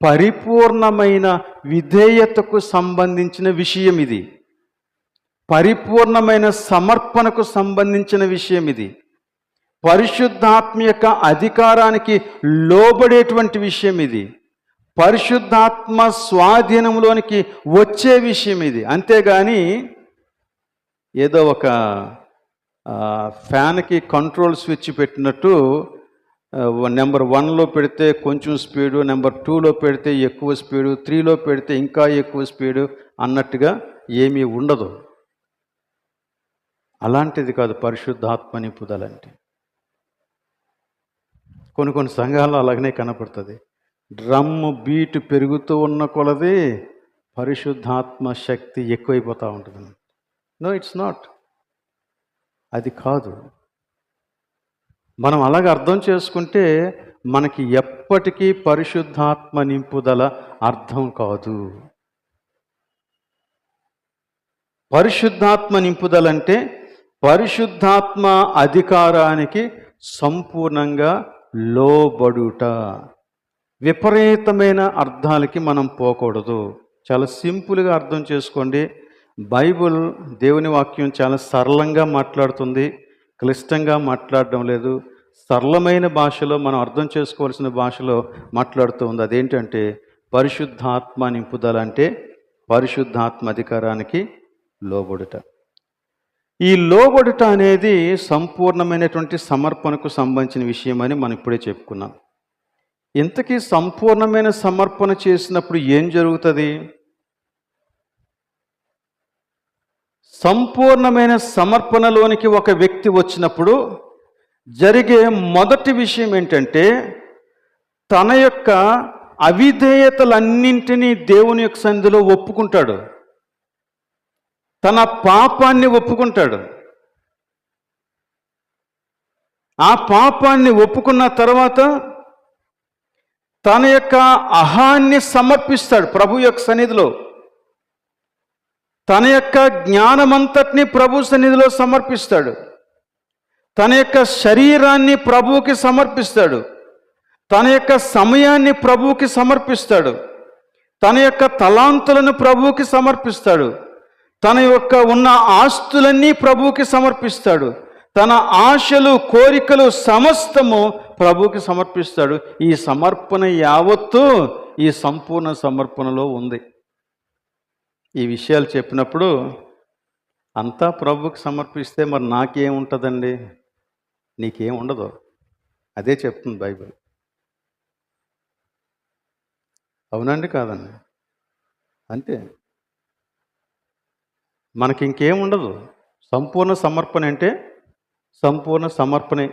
పరిపూర్ణమైన విధేయతకు సంబంధించిన విషయం ఇది. పరిపూర్ణమైన సమర్పణకు సంబంధించిన విషయం ఇది. పరిశుద్ధాత్మ యొక్క అధికారానికి లోబడేటువంటి విషయం ఇది. పరిశుద్ధాత్మ స్వాధీనంలోనికి వచ్చే విషయం ఇది. అంతేగాని ఏదో ఒక ఫ్యాన్కి కంట్రోల్ స్విచ్ పెట్టినట్టు నెంబర్ 1లో పెడితే కొంచెం స్పీడు, నెంబర్ 2లో పెడితే ఎక్కువ స్పీడు, 3లో పెడితే ఇంకా ఎక్కువ స్పీడు అన్నట్టుగా ఏమీ ఉండదు. అలాంటిది కాదు పరిశుద్ధాత్మ నింపుదలంటే. కొన్ని సంఘాల్లో అలాగనే కనపడుతుంది. డ్రమ్ము బీటు పెరుగుతూ ఉన్న కొలది పరిశుద్ధాత్మ శక్తి ఎక్కువైపోతూ ఉంటుంది. No, it's not. అది కాదు. మనం అలాగ అర్థం చేసుకుంటే మనకి ఎప్పటికీ పరిశుద్ధాత్మ నింపుదల అర్థం కాదు. పరిశుద్ధాత్మ నింపుదలంటే పరిశుద్ధాత్మ అధికారానికి సంపూర్ణంగా లోబడుట. విపరీతమైన అర్థాలకి మనం పోకూడదు. చాలా సింపుల్గా అర్థం చేసుకోండి. బైబిల్, దేవుని వాక్యం చాలా సరళంగా మాట్లాడుతుంది, క్లిష్టంగా మాట్లాడడం లేదు. సరళమైన భాషలో మనం అర్థం చేసుకోవాల్సిన భాషలో మాట్లాడుతూ ఉంది. అదేంటంటే పరిశుద్ధాత్మ నింపుదల అంటే పరిశుద్ధాత్మ అధికారానికి లోబడుట. ఈ లోబడుట అనేది సంపూర్ణమైనటువంటి సమర్పణకు సంబంధించిన విషయం అని మనం ఇప్పుడే చెప్పుకున్నాం. ఇంతకీ సంపూర్ణమైన సమర్పణ చేసినప్పుడు ఏం జరుగుతుంది? సంపూర్ణమైన సమర్పణలోనికి ఒక వ్యక్తి వచ్చినప్పుడు జరిగే మొదటి విషయం ఏంటంటే తన యొక్క అవిధేయతలన్నింటినీ దేవుని యొక్క సన్నిధిలో ఒప్పుకుంటాడు. తన పాపాన్ని ఒప్పుకుంటాడు. ఆ పాపాన్ని ఒప్పుకున్న తర్వాత తన యొక్క అహాన్ని సమర్పిస్తాడు ప్రభు యొక్క సన్నిధిలో. తన యొక్క జ్ఞానమంతటిని ప్రభు సన్నిధిలో సమర్పిస్తాడు. తన యొక్క శరీరాన్ని ప్రభువుకి సమర్పిస్తాడు. తన యొక్క సమయాన్ని ప్రభువుకి సమర్పిస్తాడు. తన యొక్క తలాంతులను ప్రభువుకి సమర్పిస్తాడు. తన యొక్క ఉన్న ఆస్తులన్నీ ప్రభువుకి సమర్పిస్తాడు. తన ఆశలు, కోరికలు సమస్తము ప్రభువుకి సమర్పిస్తాడు. ఈ సమర్పణ యావత్తు ఈ సంపూర్ణ సమర్పణలో ఉంది. ఈ విషయాలు చెప్పినప్పుడు అంతా ప్రభువుకి సమర్పిస్తే మరి నాకేముంటుందండి? నీకేం ఉండదు. అదే చెప్తుంది బైబిల్. అవునండి కాదండి? అంతే. మనకి ఇంకేం ఉండదు. సంపూర్ణ సమర్పణ అంటే సంపూర్ణ సమర్పణే.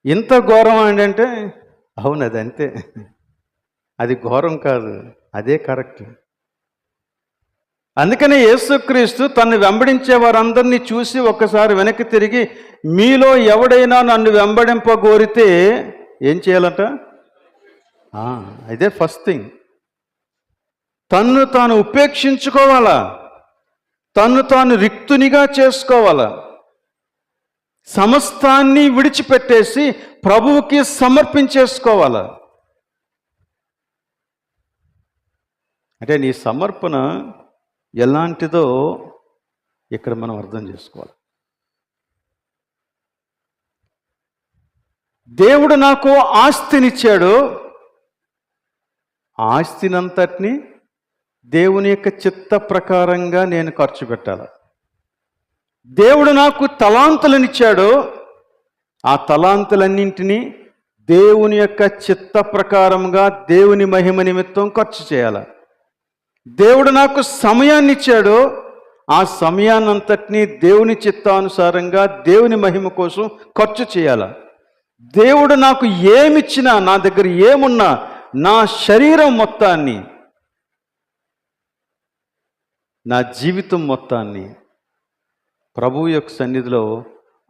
ఇంత ఘోరం అంటే అవును, అది అంతే. అది ఘోరం కాదు, అదే కరెక్ట్. అందుకనే యేసుక్రీస్తు తను వెంబడించే వారందరినీ చూసి ఒక్కసారి వెనక్కి తిరిగి మీలో ఎవడైనా నన్ను వెంబడింపగోరితే ఏం చేయాలట? ఇదే ఫస్ట్ థింగ్. తన్ను తాను ఉపేక్షించుకోవాలా, తన్ను తాను రిక్తునిగా చేసుకోవాలా, సమస్తాన్ని విడిచిపెట్టేసి ప్రభువుకి సమర్పించేసుకోవాలా. అంటే నీ సమర్పణ ఎలాంటిదో ఇక్కడ మనం అర్థం చేసుకోవాలి. దేవుడు నాకు ఆస్తినిచ్చాడు, ఆస్తినంతటిని దేవుని యొక్క చిత్త ప్రకారంగా నేను ఖర్చు పెట్టాలి. దేవుడు నాకు తలాంతులనిచ్చాడు, ఆ తలాంతులన్నింటినీ దేవుని యొక్క చిత్త ప్రకారంగా దేవుని మహిమ నిమిత్తం ఖర్చు చేయాలి. దేవుడు నాకు సమయాన్ని ఇచ్చాడు, ఆ సమయాన్నంతటినీ దేవుని చిత్తానుసారంగా దేవుని మహిమ కోసం ఖర్చు చేయాలి. దేవుడు నాకు ఏమిచ్చినా, నా దగ్గర ఏమున్నా, నా శరీరం మొత్తాన్ని, నా జీవితం మొత్తాన్ని ప్రభువు యొక్క సన్నిధిలో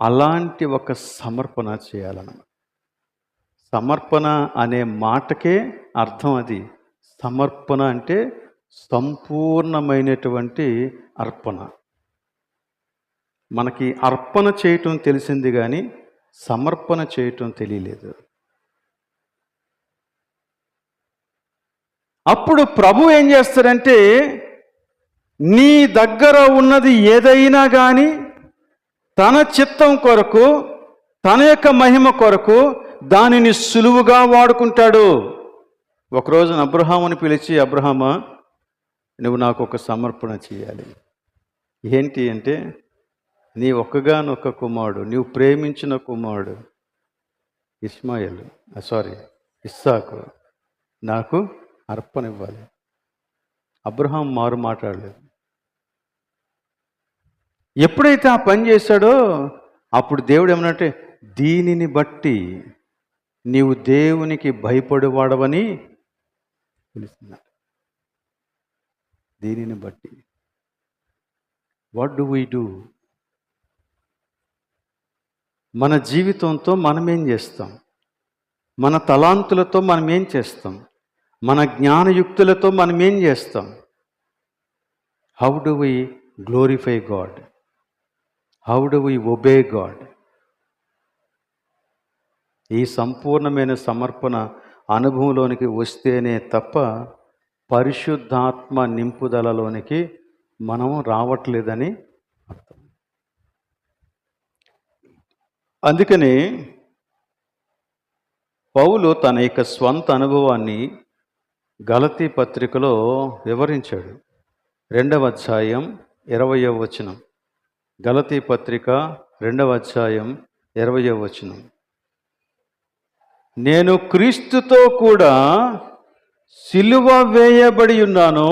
అలాంటి ఒక సమర్పణ చేయాలన్నమాట. సమర్పణ అనే మాటకే అర్థం అది. సమర్పణ అంటే సంపూర్ణమైనటువంటి అర్పణ. మనకి అర్పణ చేయటం తెలిసింది కానీ సమర్పణ చేయటం తెలియలేదు. అప్పుడు ప్రభు ఏం చేస్తాడంటే, నీ దగ్గర ఉన్నది ఏదైనా కానీ తన చిత్తం కొరకు, తన యొక్క మహిమ కొరకు దానిని సులువుగా వాడుకుంటాడు. ఒకరోజు అబ్రహాముని పిలిచి, అబ్రహామా, నువ్వు నాకు ఒక సమర్పణ చేయాలి. ఏంటి అంటే, నీ ఒక్కగానొక్క కుమారుడు, నీవు ప్రేమించిన కుమారుడు ఇస్సాకు నాకు అర్పణ ఇవ్వాలి. అబ్రహాం మారు మాట్లాడలేదు. ఎప్పుడైతే ఆ పని చేశాడో అప్పుడు దేవుడు ఏమనంటే, దీనిని బట్టి నీవు దేవునికి భయపడేవాడవని పిలుస్తున్నాడు. దీనిని బట్టి వాట్ డు వీ డూ? మన జీవితంతో మనమేం చేస్తాం? మన తలాంతులతో మనమేం చేస్తాం? మన జ్ఞానయుక్తులతో మనమేం చేస్తాం? How do we glorify God? How do we obey God? ఈ సంపూర్ణమైన సమర్పణ అనుభవంలోనికి వస్తేనే తప్ప పరిశుద్ధాత్మ నింపుదలలోనికి మనం రావట్లేదని అర్థం. అందుకని పౌలు తన యొక్క స్వంత అనుభవాన్ని గలతీ పత్రికలో వివరించాడు. 2వ అధ్యాయం 20వ వచనం. గలతీ పత్రిక 2వ అధ్యాయం 20వ వచనం. నేను క్రీస్తుతో కూడా సిలువ వేయబడి ఉన్నాను,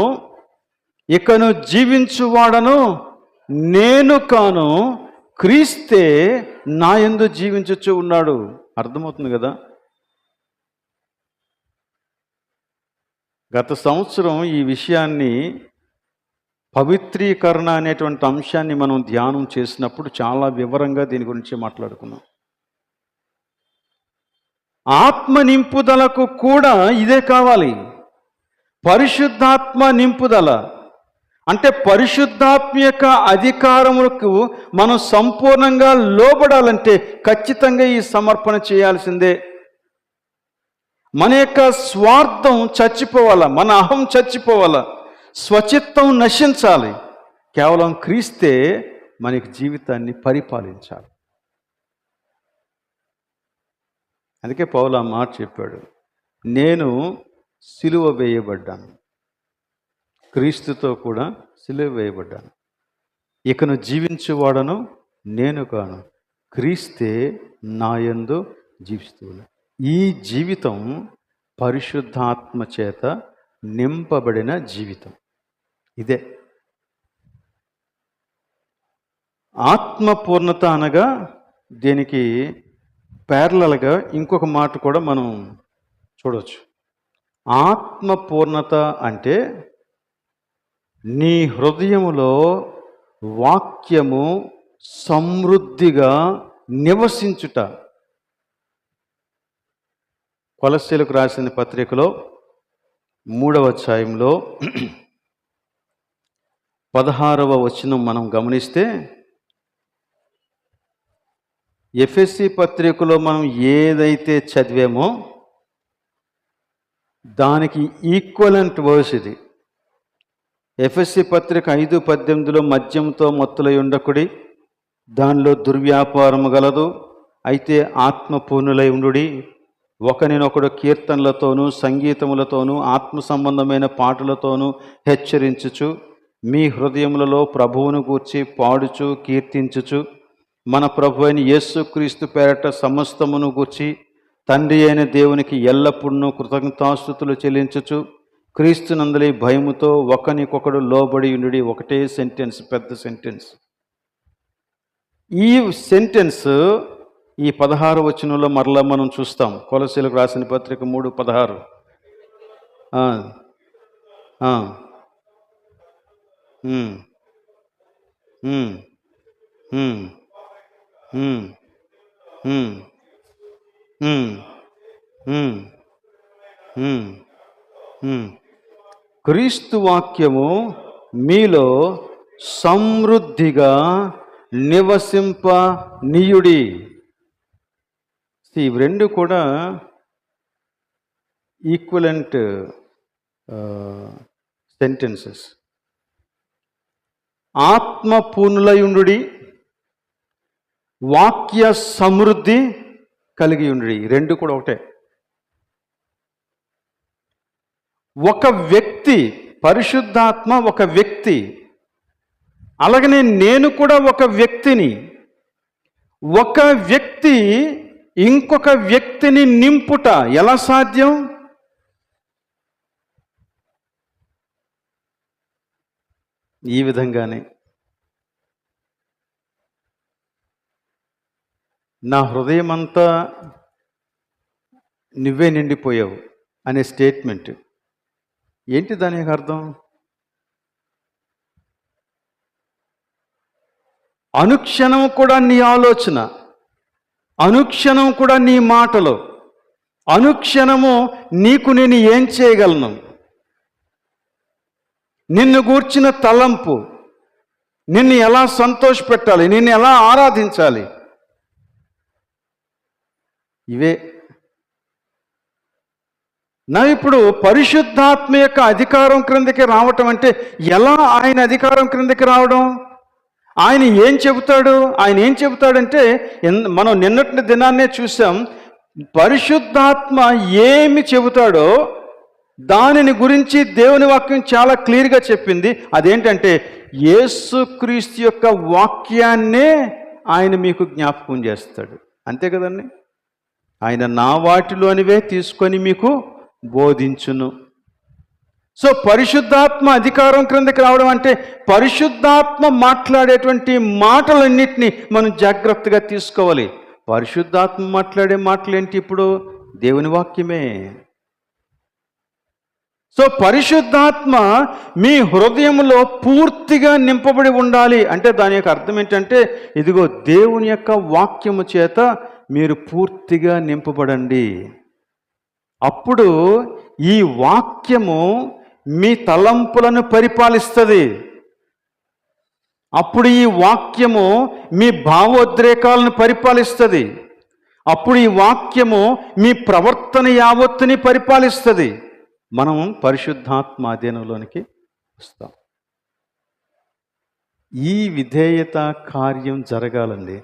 ఇకను జీవించువాడను నేను కాను, క్రీస్తే నా యందు జీవించుచు ఉన్నాడు. అర్థమవుతుంది కదా? గత సంవత్సరం ఈ విషయాన్ని, పవిత్రీకరణ అనేటువంటి అంశాన్ని మనం ధ్యానం చేసినప్పుడు చాలా వివరంగా దీని గురించి మాట్లాడుకున్నాం. ఆత్మ నింపుదలకు కూడా ఇదే కావాలి. పరిశుద్ధాత్మ నింపుదల అంటే పరిశుద్ధాత్మ యొక్క అధికారములకు మనం సంపూర్ణంగా లోబడాలంటే ఖచ్చితంగా ఈ సమర్పణ చేయాల్సిందే. మన యొక్క స్వార్థం చచ్చిపోవాలా, మన అహం చచ్చిపోవాలా, స్వచిత్తం నశించాలి. కేవలం క్రీస్తే మనకి జీవితాన్ని పరిపాలించాలి. అందుకే పౌలు ఆ మాట చెప్పాడు, నేను సిలువ వేయబడ్డాను, క్రీస్తుతో కూడా సిలువ వేయబడ్డాను, ఇకను జీవించువాడను నేను కాను, క్రీస్తే నా యందు జీవిస్తూ. ఈ జీవితం పరిశుద్ధాత్మ చేత నింపబడిన జీవితం. ఇదే ఆత్మపూర్ణత అనగా దీనికి ప్యారలల్గా ఇంకొక మాట కూడా మనం చూడవచ్చు. ఆత్మపూర్ణత అంటే నీ హృదయములో వాక్యము సమృద్ధిగా నివసించుట. కొలస్సీలకు రాసిన పత్రికలో 3వ అధ్యాయంలో 16వ వచనం మనం గమనిస్తే, ఎఫెసీ పత్రికలో మనం ఏదైతే చదివామో దానికి ఈక్వలెంట్ వర్స్ ఇది. ఎఫెసీ పత్రిక 5:18 మద్యంతో మత్తులై ఉండకుడి, దానిలో దుర్వ్యాపారము గలదు, అయితే ఆత్మపూర్ణులై ఉండుడి, ఒకరినొకడు కీర్తనలతోనూ సంగీతములతోనూ ఆత్మ సంబంధమైన పాటలతోనూ హెచ్చరించుచు మీ హృదయములలో ప్రభువును గూర్చి పాడుచు కీర్తించుచు మన ప్రభు అయిన యేసుక్రీస్తు పేరట సమస్తమును గూర్చి తండ్రి అయిన దేవునికి ఎల్లప్పుడూ కృతజ్ఞతాస్తుతులు చెల్లించుచు క్రీస్తునందలి భయముతో ఒకనికొకడు లోబడి ఉండి. ఒకటే సెంటెన్స్, పెద్ద సెంటెన్స్. ఈ సెంటెన్స్ ఈ 16 వచనంలో మరలా మనం చూస్తాం. కొలస్సీలకు రాసిన పత్రిక 3:16. క్రీస్తు వాక్యము మీలో సమృద్ధిగా నివసింపనీయుడి. ఇవి రెండు కూడా ఈక్వలెంట్ సెంటెన్సెస్. ఆత్మ పూర్ణులయుండుడి, వాక్య సమృద్ధి కలిగి ఉండి. రెండు కూడా ఒకటే. ఒక వ్యక్తి, పరిశుద్ధాత్మ ఒక వ్యక్తి, అలాగనే నేను కూడా ఒక వ్యక్తిని. ఒక వ్యక్తి ఇంకొక వ్యక్తిని నింపుట ఎలా సాధ్యం? ఈ విధంగానే నా హృదయమంతా నువ్వే నిండిపోయావు అనే స్టేట్మెంట్ ఏంటి? దానికి అర్థం అనుక్షణం కూడా నీ ఆలోచన, అనుక్షణం కూడా నీ మాటలు, అనుక్షణము నీకు నేను ఏం చేయగలను, నిన్ను గూర్చిన తలంపు, నిన్ను ఎలా సంతోషపెట్టాలి, నిన్ను ఎలా ఆరాధించాలి, ఇవే. నా ఇప్పుడు పరిశుద్ధాత్మ యొక్క అధికారం క్రిందకి రావటం అంటే ఎలా? ఆయన అధికారం క్రిందకి రావడం, ఆయన ఏం చెబుతాడు? ఆయన ఏం చెబుతాడంటే, మనం నిన్నటి దినాన్నే చూసాం. పరిశుద్ధాత్మ ఏమి చెబుతాడో దానిని గురించి దేవుని వాక్యం చాలా క్లియర్గా చెప్పింది. అదేంటంటే యేసుక్రీస్తు యొక్క వాక్యాన్నే ఆయన మీకు జ్ఞాపకం చేస్తాడు. అంతే కదండి. ఆయన నా వాటిలోనివే తీసుకొని మీకు బోధించును. సో పరిశుద్ధాత్మ అధికారం క్రిందకి రావడం అంటే పరిశుద్ధాత్మ మాట్లాడేటువంటి మాటలన్నిటినీ మనం జాగ్రత్తగా తీసుకోవాలి. పరిశుద్ధాత్మ మాట్లాడే మాటలేంటి? ఇప్పుడు దేవుని వాక్యమే. సో పరిశుద్ధాత్మ మీ హృదయంలో పూర్తిగా నింపబడి ఉండాలి అంటే దాని యొక్క అర్థం ఏంటంటే, ఇదిగో దేవుని యొక్క వాక్యము చేత మీరు పూర్తిగా నింపబడండి. అప్పుడు ఈ వాక్యము మీ తలంపులను పరిపాలిస్తుంది. అప్పుడు ఈ వాక్యము మీ భావోద్రేకాలను పరిపాలిస్తుంది. అప్పుడు ఈ వాక్యము మీ ప్రవర్తన యావత్తుని పరిపాలిస్తుంది. మనం పరిశుద్ధాత్మ అధీనంలోనికి వస్తాం. ఈ విధేయత కార్యం జరగాలండి.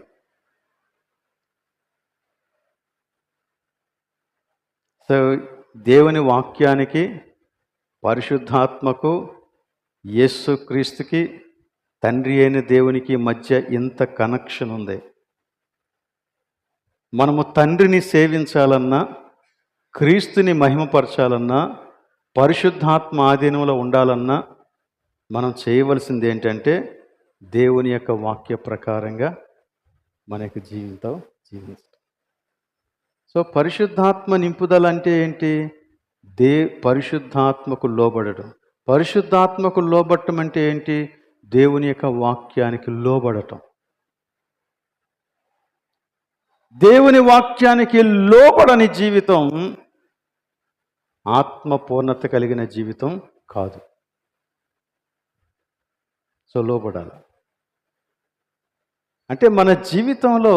సో దేవుని వాక్యానికి, పరిశుద్ధాత్మకు, యేసుక్రీస్తుకి, తండ్రి అయిన దేవునికి మధ్య ఇంత కనెక్షన్ ఉంది. మనము తండ్రిని సేవించాలన్నా, క్రీస్తుని మహిమపరచాలన్నా, పరిశుద్ధాత్మ ఆధీనంలో ఉండాలన్నా మనం చేయవలసింది ఏంటంటే దేవుని యొక్క వాక్య ప్రకారంగా మన యొక్క జీవితం జీవించడం. సో పరిశుద్ధాత్మ నింపుదల అంటే ఏంటి? పరిశుద్ధాత్మకు లోబడడం. పరిశుద్ధాత్మకు లోబడటం అంటే ఏంటి? దేవుని యొక్క వాక్యానికి లోబడటం. దేవుని వాక్యానికి లోబడని జీవితం ఆత్మ పూర్ణత కలిగిన జీవితం కాదు. సో లోబడాలి అంటే మన జీవితంలో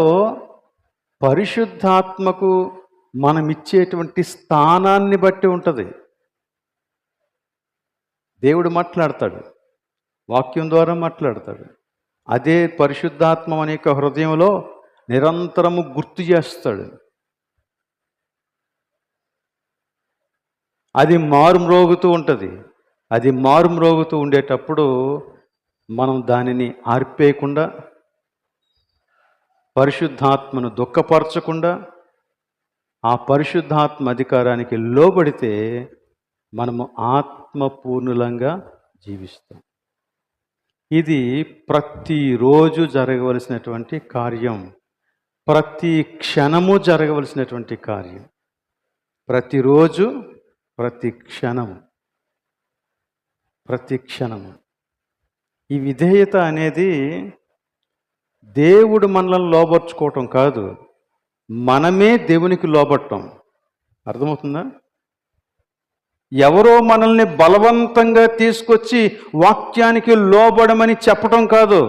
పరిశుద్ధాత్మకు మనం ఇచ్చేటువంటి స్థానాన్ని బట్టి ఉంటుంది. దేవుడు మాట్లాడతాడు, వాక్యం ద్వారా మాట్లాడతాడు. అదే పరిశుద్ధాత్మ మన యొక్క హృదయంలో నిరంతరము గుర్తు చేస్తాడు. అది మారుమ్రోగుతూ ఉంటుంది. అది మారుమ్రోగుతూ ఉండేటప్పుడు మనం దానిని ఆర్పేయకుండా, పరిశుద్ధాత్మను దుఃఖపరచకుండా ఆ పరిశుద్ధాత్మ అధికారానికి లోబడితే మనము ఆత్మపూర్ణులంగా జీవిస్తాం. ఇది ప్రతిరోజు జరగవలసినటువంటి కార్యం. ప్రతి క్షణము జరగవలసినటువంటి కార్యం. ప్రతిరోజు, ప్రతి క్షణము, ప్రతి క్షణము. ఈ విధేయత అనేది దేవుడు మనల్ని లోబర్చుకోవటం కాదు, మనమే దేవునికి లోబడటం. అర్థమవుతుందా? ఎవరో మనల్ని బలవంతంగా తీసుకొచ్చి వాక్యానికి లోబడమని చెప్పటం కాదు.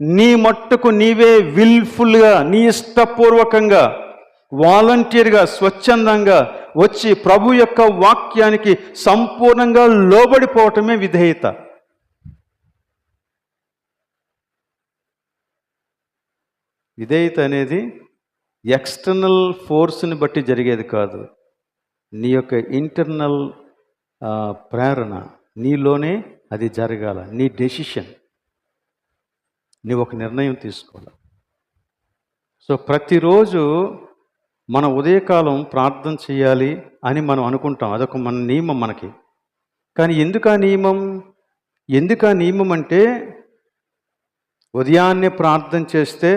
నీ మట్టుకు నీవే విల్ఫుల్గా, నీ ఇష్టపూర్వకంగా, వాలంటీర్గా, స్వచ్ఛందంగా వచ్చి ప్రభు యొక్క వాక్యానికి సంపూర్ణంగా లోబడిపోవటమే విధేయత. విధేయత అనేది ఎక్స్టర్నల్ ఫోర్స్ని బట్టి జరిగేది కాదు. నీ యొక్క ఇంటర్నల్ ప్రేరణ, నీలోనే అది జరగాల. నీ డెసిషన్, నీవు ఒక నిర్ణయం తీసుకోవాలి. సో ప్రతిరోజు మన ఉదయకాలం ప్రార్థన చేయాలి అని మనం అనుకుంటాం. అదొక మన నియమం మనకి. కానీ ఎందుకు ఆ నియమం అంటే ఉదయాన్నే ప్రార్థన చేస్తే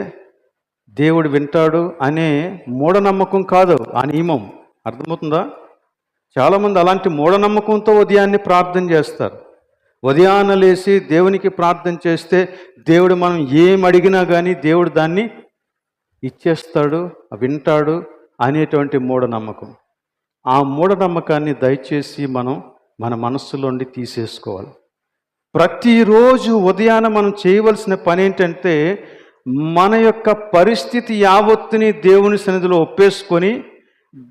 దేవుడు వింటాడు అనే మూఢనమ్మకం కాదు ఆ నియమం. అర్థమవుతుందా? చాలామంది అలాంటి మూఢనమ్మకంతో ఉదయాన్నే ప్రార్థన చేస్తారు. ఉదయాన్నే లేచి దేవునికి ప్రార్థన చేస్తే దేవుడు మనం ఏం అడిగినా కానీ దేవుడు దాన్ని ఇచ్చేస్తాడు, వింటాడు అనేటువంటి మూఢనమ్మకం. ఆ మూఢనమ్మకాన్ని దయచేసి మనం మన మనస్సులోండి తీసేసుకోవాలి. ప్రతిరోజు ఉదయాన మనం చేయవలసిన పని ఏంటంటే మన యొక్క పరిస్థితి యావత్తుని దేవుని సన్నిధిలో ఒప్పేసుకొని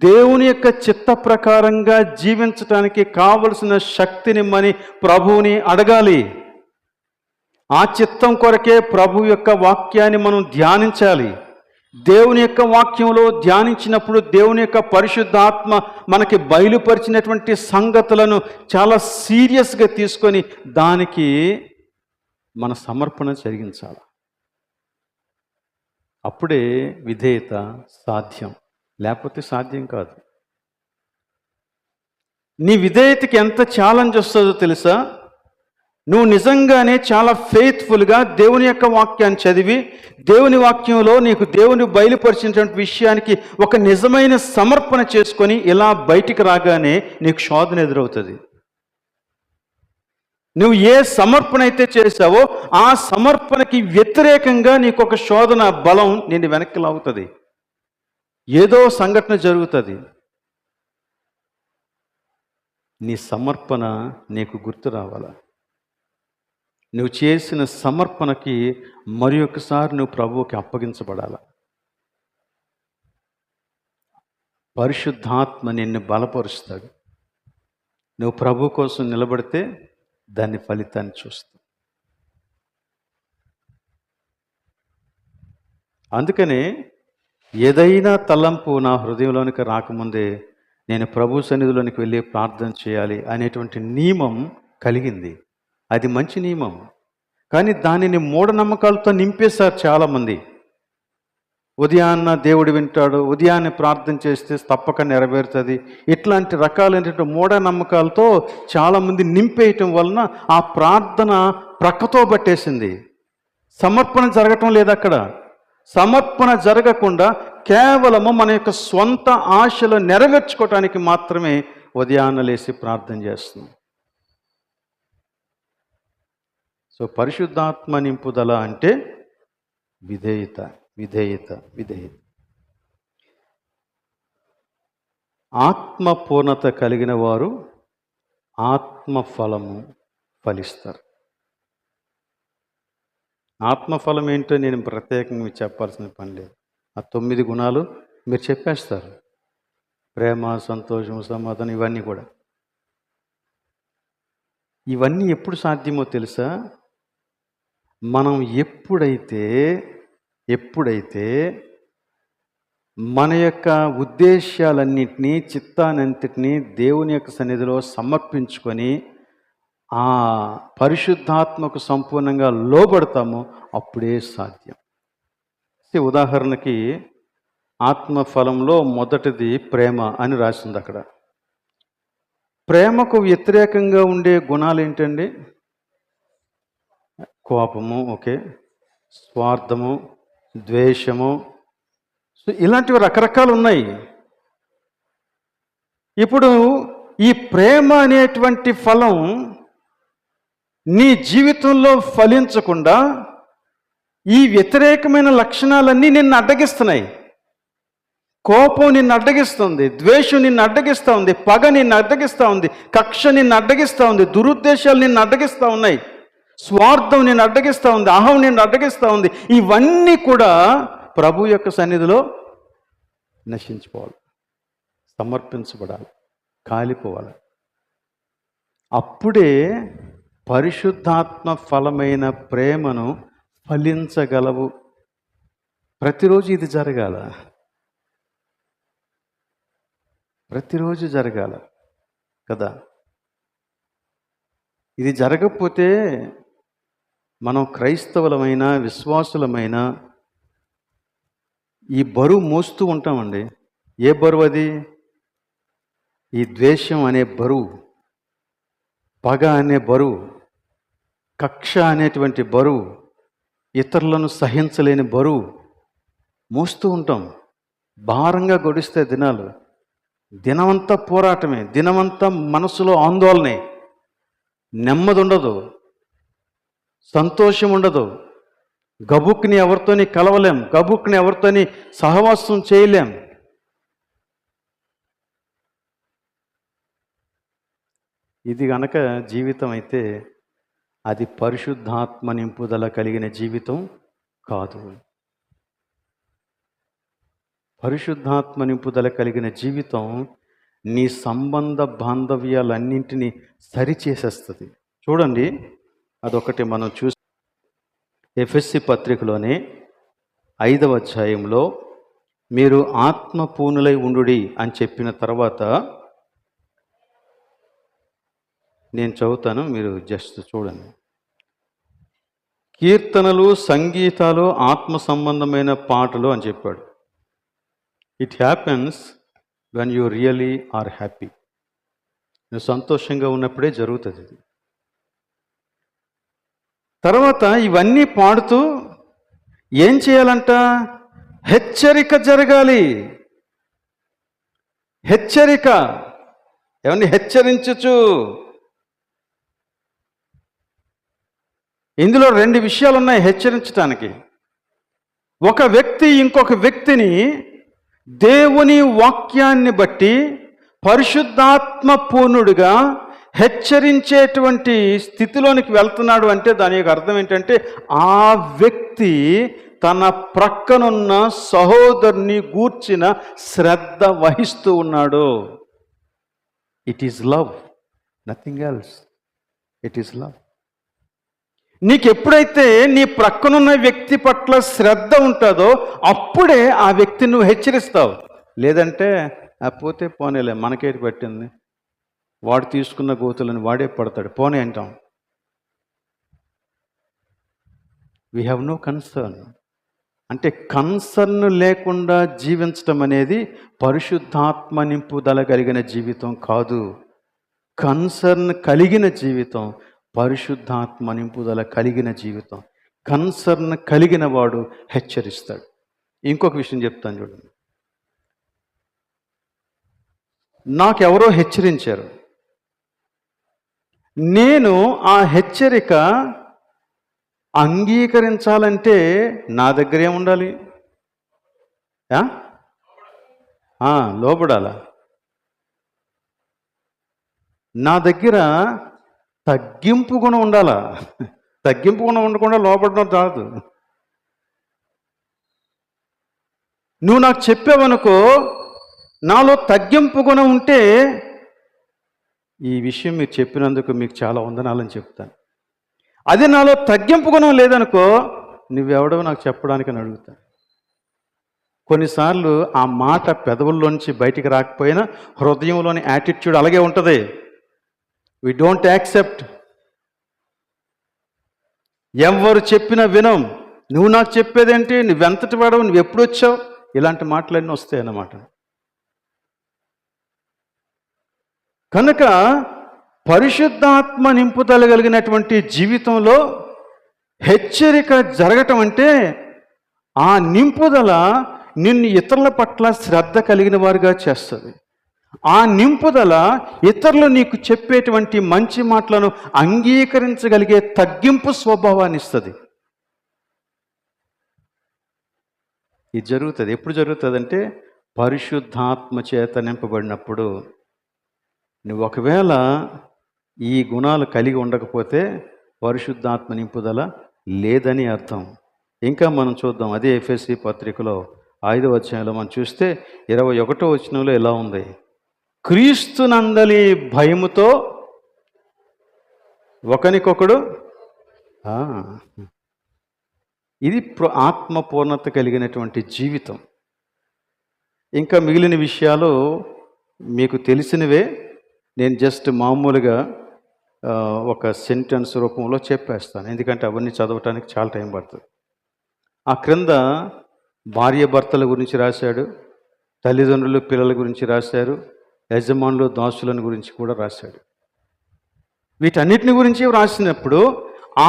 దేవుని యొక్క చిత్త ప్రకారంగా జీవించడానికి కావలసిన శక్తిని మని ప్రభువుని అడగాలి. ఆ చిత్తం కొరకే ప్రభు యొక్క వాక్యాన్ని మనం ధ్యానించాలి. దేవుని యొక్క వాక్యంలో ధ్యానించినప్పుడు దేవుని యొక్క పరిశుద్ధాత్మ మనకి బయలుపరిచినటువంటి సంగతులను చాలా సీరియస్గా తీసుకొని దానికి మన సమర్పణ జరిగించాలి. అప్పుడే విధేయత సాధ్యం, లేకపోతే సాధ్యం కాదు. నీ విధేయతకి ఎంత ఛాలెంజ్ వస్తుందో తెలుసా? నువ్వు నిజంగానే చాలా ఫెయిత్ఫుల్గా దేవుని యొక్క వాక్యాన్ని చదివి దేవుని వాక్యంలో నీకు దేవుని బయలుపరిచినటువంటి విషయానికి ఒక నిజమైన సమర్పణ చేసుకొని ఇలా బయటికి రాగానే నీకు శోధన ఎదురవుతుంది. నువ్వు ఏ సమర్పణ అయితే చేశావో ఆ సమర్పణకి వ్యతిరేకంగా నీకు ఒక శోధన బలం నిన్ను వెనక్కి లాగుతుంది. ఏదో సంఘటన జరుగుతుంది. నీ సమర్పణ నీకు గుర్తు రావాలా? నువ్వు చేసిన సమర్పణకి మరి ఒకసారి నువ్వు ప్రభువుకి అప్పగించబడాల. పరిశుద్ధాత్మ నిన్ను బలపరుస్తాడు. నువ్వు ప్రభు కోసం నిలబడితే దాని ఫలితాన్ని చూస్తావు. అందుకనే ఏదైనా తలంపు నా హృదయంలోనికి రాకముందే నేను ప్రభు సన్నిధిలోనికి వెళ్ళి ప్రార్థన చేయాలి అనేటువంటి నియమం కలిగింది. అది మంచి నియమం. కానీ దానిని మూఢనమ్మకాలతో నింపేశారు చాలామంది. ఉదయాన్న దేవుడు వింటాడు, ఉదయాన్నే ప్రార్థన చేస్తే తప్పక నెరవేరుతుంది, ఇట్లాంటి రకాలైనటువంటి మూఢనమ్మకాలతో చాలామంది నింపేయటం వలన ఆ ప్రార్థన ప్రక్కతో పట్టేసింది. సమర్పణ జరగటం లేదు అక్కడ. సమర్పణ జరగకుండా కేవలము మన యొక్క స్వంత ఆశలు నెరవేర్చుకోవటానికి మాత్రమే ఉదయాన్న లేసి ప్రార్థన చేస్తున్నాం. సో పరిశుద్ధాత్మ నింపుదల అంటే విధేయత, విధేయత, విధేయత. ఆత్మ పూర్ణత కలిగిన వారు ఆత్మ ఫలము ఫలిస్తారు. ఆత్మఫలం ఏంటో నేను ప్రత్యేకంగా మీకు చెప్పాల్సిన పని లేదు. ఆ 9 గుణాలు మీరు చెప్పేస్తారు. ప్రేమ, సంతోషం, సమాధానం, ఇవన్నీ కూడా. ఇవన్నీ ఎప్పుడు సాధ్యమో తెలుసా? మనం ఎప్పుడైతే మన యొక్క ఉద్దేశాలన్నింటినీ, చిత్తానంతటినీ దేవుని యొక్క సన్నిధిలో సమర్పించుకొని ఆ పరిశుద్ధాత్మకు సంపూర్ణంగా లోబడతామో అప్పుడే సాధ్యం. ఉదాహరణకి ఆత్మఫలంలో మొదటిది ప్రేమ అని రాసింది అక్కడ. ప్రేమకు వ్యతిరేకంగా ఉండే గుణాలు ఏంటండి? కోపము, ఓకే, స్వార్థము, ద్వేషము, సో ఇలాంటివి రకరకాలు ఉన్నాయి. ఇప్పుడు ఈ ప్రేమ అనేటువంటి ఫలం నీ జీవితంలో ఫలించకుండా ఈ వ్యతిరేకమైన లక్షణాలన్నీ నిన్ను అడ్డగిస్తున్నాయి. కోపం నిన్ను అడ్డగిస్తుంది, ద్వేషం నిన్ను అడ్డగిస్తూ ఉంది, పగ నిన్ను అడ్డగిస్తూ ఉంది, కక్ష నిన్ను అడ్డగిస్తూ ఉంది, దురుద్దేశాలు నిన్ను అడ్డగిస్తూ ఉన్నాయి, స్వార్థం నిన్ను అడ్డగిస్తూ ఉంది, అహం నిన్ను అడ్డగిస్తూ ఉంది. ఇవన్నీ కూడా ప్రభు యొక్క సన్నిధిలో నశించిపోవాలి, సమర్పించబడాలి, కాలిపోవాలి. అప్పుడే పరిశుద్ధాత్మ ఫలమైన ప్రేమను ఫలించగలవు. ప్రతిరోజు ఇది జరగాల, ప్రతిరోజు జరగాల కదా. ఇది జరగకపోతే మనం క్రైస్తవులమైన విశ్వాసులమైన ఈ బరువు మోస్తూ ఉంటామండి. ఏ బరువు అది? ఈ ద్వేషం అనే బరువు, పగ అనే బరువు, కక్ష అనేటువంటి బరువు, ఇతరులను సహించలేని బరువు మోస్తూ ఉంటాం. భారంగా గడిస్తే దినాలు, దినమంతా పోరాటమే, దినమంతా మనసులో ఆందోళనే, నెమ్మది ఉండదు, సంతోషం ఉండదు. గబుక్ని ఎవరితోని కలవలేం, గబుక్ని ఎవరితోని సహవాసం చేయలేం. ఇది గనక జీవితం అయితే అది పరిశుద్ధాత్మ నింపుదల కలిగిన జీవితం కాదు. పరిశుద్ధాత్మ నింపుదల కలిగిన జీవితం నీ సంబంధ బాంధవ్యాలన్నింటినీ సరిచేసేస్తుంది. చూడండి, అదొకటి మనం చూసి ఎఫెస్సి పత్రికలోనే 5వ అధ్యాయంలో మీరు ఆత్మపూర్ణులై ఉండుడి అని చెప్పిన తర్వాత నేను చదువుతాను, మీరు జస్ట్ చూడండి. కీర్తనలు, సంగీతాలు, ఆత్మ సంబంధమైన పాటలు అని చెప్పాడు. It happens when you really are happy. నువ్వు సంతోషంగా ఉన్నప్పుడే జరుగుతుంది ఇది. తర్వాత ఇవన్నీ పాడుతూ ఏం చేయాలంట? హెచ్చరిక జరగాలి. హెచ్చరిక, ఏమన్నా హెచ్చరించచ్చు. ఇందులో 2 విషయాలు ఉన్నాయి హెచ్చరించటానికి. ఒక వ్యక్తి ఇంకొక వ్యక్తిని దేవుని వాక్యాన్ని బట్టి పరిశుద్ధాత్మ పూర్ణుడిగా హెచ్చరించేటువంటి స్థితిలోనికి వెళ్తున్నాడు అంటే దాని యొక్క అర్థం ఏంటంటే ఆ వ్యక్తి తన ప్రక్కనున్న సహోదరుని గూర్చిన శ్రద్ధ వహిస్తూ ఉన్నాడు. It is love, nothing else. It is love. నీకు ఎప్పుడైతే నీ ప్రక్కనున్న వ్యక్తి పట్ల శ్రద్ధ ఉంటుందో అప్పుడే ఆ వ్యక్తిని నువ్వు హెచ్చరిస్తావు. లేదంటే పోతే పోనేలే, మనకేటి పెట్టింది, వాడు తీసుకున్న గోతులను వాడే పడతాడు, పోనీ అంటాం. We have no concern. అంటే కన్సర్న్ లేకుండా జీవించటం అనేది పరిశుద్ధాత్మ నింపుదల కలిగిన జీవితం కాదు. కన్సర్న్ కలిగిన జీవితం పరిశుద్ధాత్మ నింపుదల కలిగిన జీవితం. కన్సర్న్ కలిగిన వాడు హెచ్చరిస్తాడు. ఇంకొక విషయం చెప్తాను చూడండి. నాకెవరో హెచ్చరించారు, నేను ఆ హెచ్చరిక అంగీకరించాలంటే నా దగ్గర ఏముండాలి? లోబడాల. నా దగ్గర తగ్గింపు గుణం ఉండాలా. తగ్గింపు గుణం ఉండకుండా లోపడడం రాదు. నువ్వు నాకు చెప్పావనుకో, నాలో తగ్గింపు గుణం ఉంటే ఈ విషయం మీరు చెప్పినందుకు మీకు చాలా వందనాలని చెప్తాను. అది నాలో తగ్గింపు గుణం లేదనుకో, నువ్వెవడో నాకు చెప్పడానికి అని అడుగుతాను. కొన్నిసార్లు ఆ మాట పెదవుల్లోంచి బయటికి రాకపోయినా హృదయంలోని యాటిట్యూడ్ అలాగే ఉంటుంది. We don't accept. ఎవరు చెప్పినా వినం. నువ్వు నాకు చెప్పేదేంటి? నువ్వెంతటి వాడవు? నువ్వు ఎప్పుడు వచ్చావు? ఇలాంటి మాటలన్నీ వస్తాయి అన్నమాట. కనుక పరిశుద్ధాత్మ నింపుదల కలిగినటువంటి జీవితంలో హెచ్చరిక జరగటం అంటే ఆ నింపుదల నిన్ను ఇతరుల పట్ల శ్రద్ధ కలిగిన వారుగా చేస్తుంది. ఆ నింపుదల ఇతరులు నీకు చెప్పేటువంటి మంచి మాటలను అంగీకరించగలిగే తగ్గింపు స్వభావాన్ని ఇస్తుంది. ఇది జరుగుతుంది. ఎప్పుడు జరుగుతుందంటే పరిశుద్ధాత్మ చేత నింపబడినప్పుడు. నువ్వు ఒకవేళ ఈ గుణాలు కలిగి ఉండకపోతే పరిశుద్ధాత్మ నింపుదల లేదని అర్థం. ఇంకా మనం చూద్దాం. అదే ఎఫెసీ పత్రికలో 5వ అధ్యాయంలో మనం చూస్తే 21వ వచనంలో ఎలా ఉంది? క్రీస్తునందలి భయముతో ఒకనికొకడు. ఇది ఆత్మపూర్ణత కలిగినటువంటి జీవితం. ఇంకా మిగిలిన విషయాలు మీకు తెలిసినవే. నేను జస్ట్ మామూలుగా ఒక సెంటెన్స్ రూపంలో చెప్పేస్తాను, ఎందుకంటే అవన్నీ చదవటానికి చాలా టైం పడుతుంది. ఆ క్రింద భార్య భర్తల గురించి రాశాడు, తల్లిదండ్రులు పిల్లల గురించి రాశారు, యజమానులు దాసులను గురించి కూడా రాశాడు. వీటన్నిటిని గురించి రాసినప్పుడు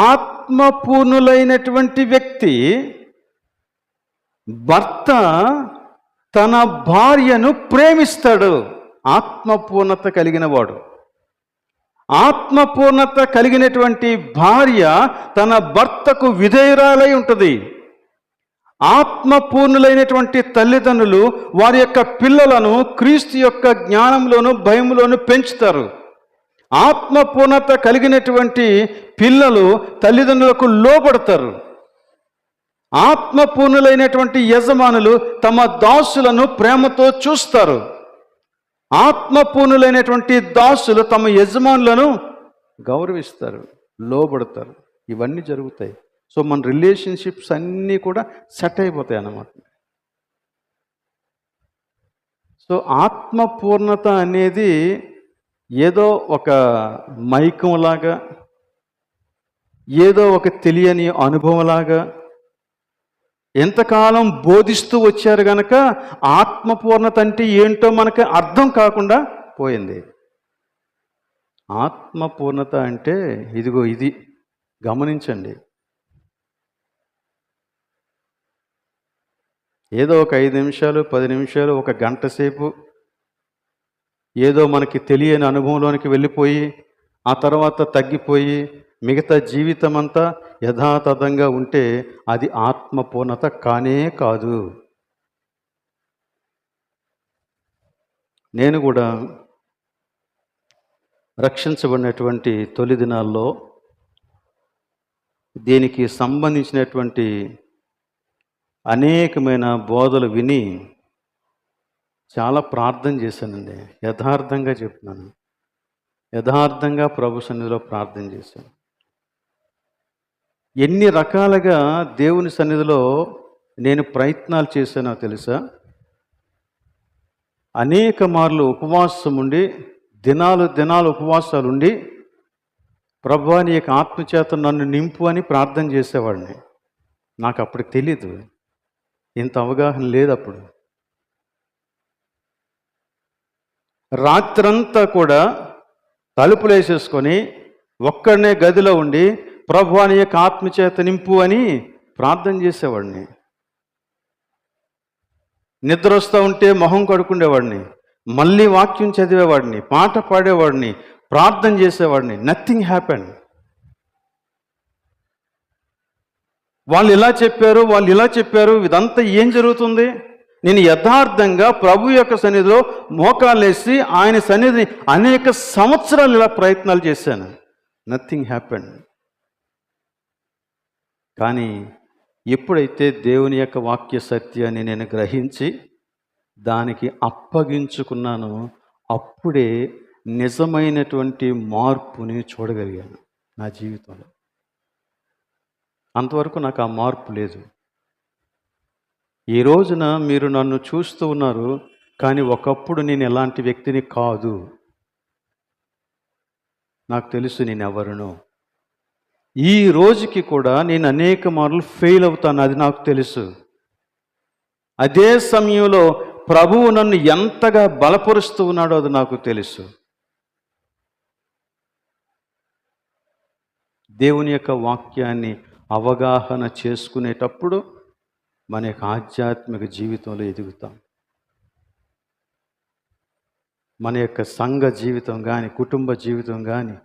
ఆత్మపూర్ణులైనటువంటి వ్యక్తి, భర్త తన భార్యను ప్రేమిస్తాడు. ఆత్మపూర్ణత కలిగిన వాడు. ఆత్మపూర్ణత కలిగినటువంటి భార్య తన భర్తకు విధేయురాలై ఉంటుంది. ఆత్మపూర్ణులైనటువంటి తల్లిదండ్రులు వారి యొక్క పిల్లలను క్రీస్తు యొక్క జ్ఞానంలోను భయంలోను పెంచుతారు. ఆత్మపూర్ణత కలిగినటువంటి పిల్లలు తల్లిదండ్రులకు లోబడతారు. ఆత్మపూర్ణులైనటువంటి యజమానులు తమ దాసులను ప్రేమతో చూస్తారు. ఆత్మపూర్ణులైనటువంటి దాసులు తమ యజమానులను గౌరవిస్తారు, లోబడతారు. ఇవన్నీ జరుగుతాయి. సో మన రిలేషన్షిప్స్ అన్నీ కూడా సెట్ అయిపోతాయి అన్నమాట. సో ఆత్మపూర్ణత అనేది ఏదో ఒక మైకంలాగా, ఏదో ఒక తెలియని అనుభవంలాగా ఎంతకాలం బోధిస్తూ వచ్చారు కనుక ఆత్మపూర్ణత అంటే ఏంటో మనకు అర్థం కాకుండా పోయింది. ఆత్మపూర్ణత అంటే ఇదిగో ఇది గమనించండి. ఏదో ఒక 5 నిమిషాలు 10 నిమిషాలు ఒక గంట సేపు ఏదో మనకి తెలియని అనుభవంలోనికి వెళ్ళిపోయి ఆ తర్వాత తగ్గిపోయి మిగతా జీవితం అంతా యథాతథంగా ఉంటే అది ఆత్మపూర్ణత కానే కాదు. నేను కూడా రక్షించబడినటువంటి తొలి దినాల్లో దీనికి సంబంధించినటువంటి అనేకమైన బోధలు విని చాలా ప్రార్థన చేశానండి. యథార్థంగా చెప్తున్నాను, యథార్థంగా ప్రభు సన్నిధిలో ప్రార్థన చేశాను. ఎన్ని రకాలుగా దేవుని సన్నిధిలో నేను ప్రయత్నాలు చేశానో తెలుసా? అనేక మార్లు ఉపవాసం ఉండి దినాలు ఉపవాసాలు ఉండి ప్రభువా నీ యొక్క ఆత్మచేత నన్ను నింపు అని ప్రార్థన చేసేవాడిని. నాకు అప్పుడు తెలీదు, ఇంత అవగాహన లేదు. అప్పుడు రాత్రంతా కూడా తలుపులు వేసేసుకొని ఒక్కడనే గదిలో ఉండి ప్రభువా నీ యొక్క ఆత్మచేత నింపు అని ప్రార్థన చేసేవాడిని. నిద్ర వస్తూ ఉంటే మొహం కడుక్కునేవాడిని, మళ్ళీ వాక్యం చదివేవాడిని, పాట పాడేవాడిని, ప్రార్థన చేసేవాడిని. Nothing happen. వాళ్ళు ఇలా చెప్పారు, వాళ్ళు ఇలా చెప్పారు, ఇదంతా ఏం జరుగుతుంది? నేను యథార్థంగా ప్రభు యొక్క సన్నిధిలో మోకాళ్ళేసి ఆయన సన్నిధిని అనేక సంవత్సరాలు ఇలా ప్రయత్నాలు చేశాను. Nothing happen. కానీ ఎప్పుడైతే దేవుని యొక్క వాక్య సత్యాన్ని నేను గ్రహించి దానికి అప్పగించుకున్నానో అప్పుడే నిజమైనటువంటి మార్పుని చూడగలిగాను నా జీవితంలో. అంతవరకు నాకు ఆ మార్పు లేదు. ఈ రోజున మీరు నన్ను చూస్తూ ఉన్నారు, కానీ ఒకప్పుడు నేను ఎలాంటి వ్యక్తిని కాదు. నాకు తెలుసు నేను ఎవరును. ఈ రోజుకి కూడా నేను అనేక మార్లు ఫెయిల్ అవుతాను, అది నాకు తెలుసు. అదే సమయంలో ప్రభువు నన్ను ఎంతగా బలపరుస్తూ ఉన్నాడో అది నాకు తెలుసు. దేవుని యొక్క వాక్యాన్ని అవగాహన చేసుకునేటప్పుడు మన యొక్క ఆధ్యాత్మిక జీవితంలో ఎదుగుతాం. మన యొక్క సంఘ జీవితం కానీ, కుటుంబ జీవితం కానీ,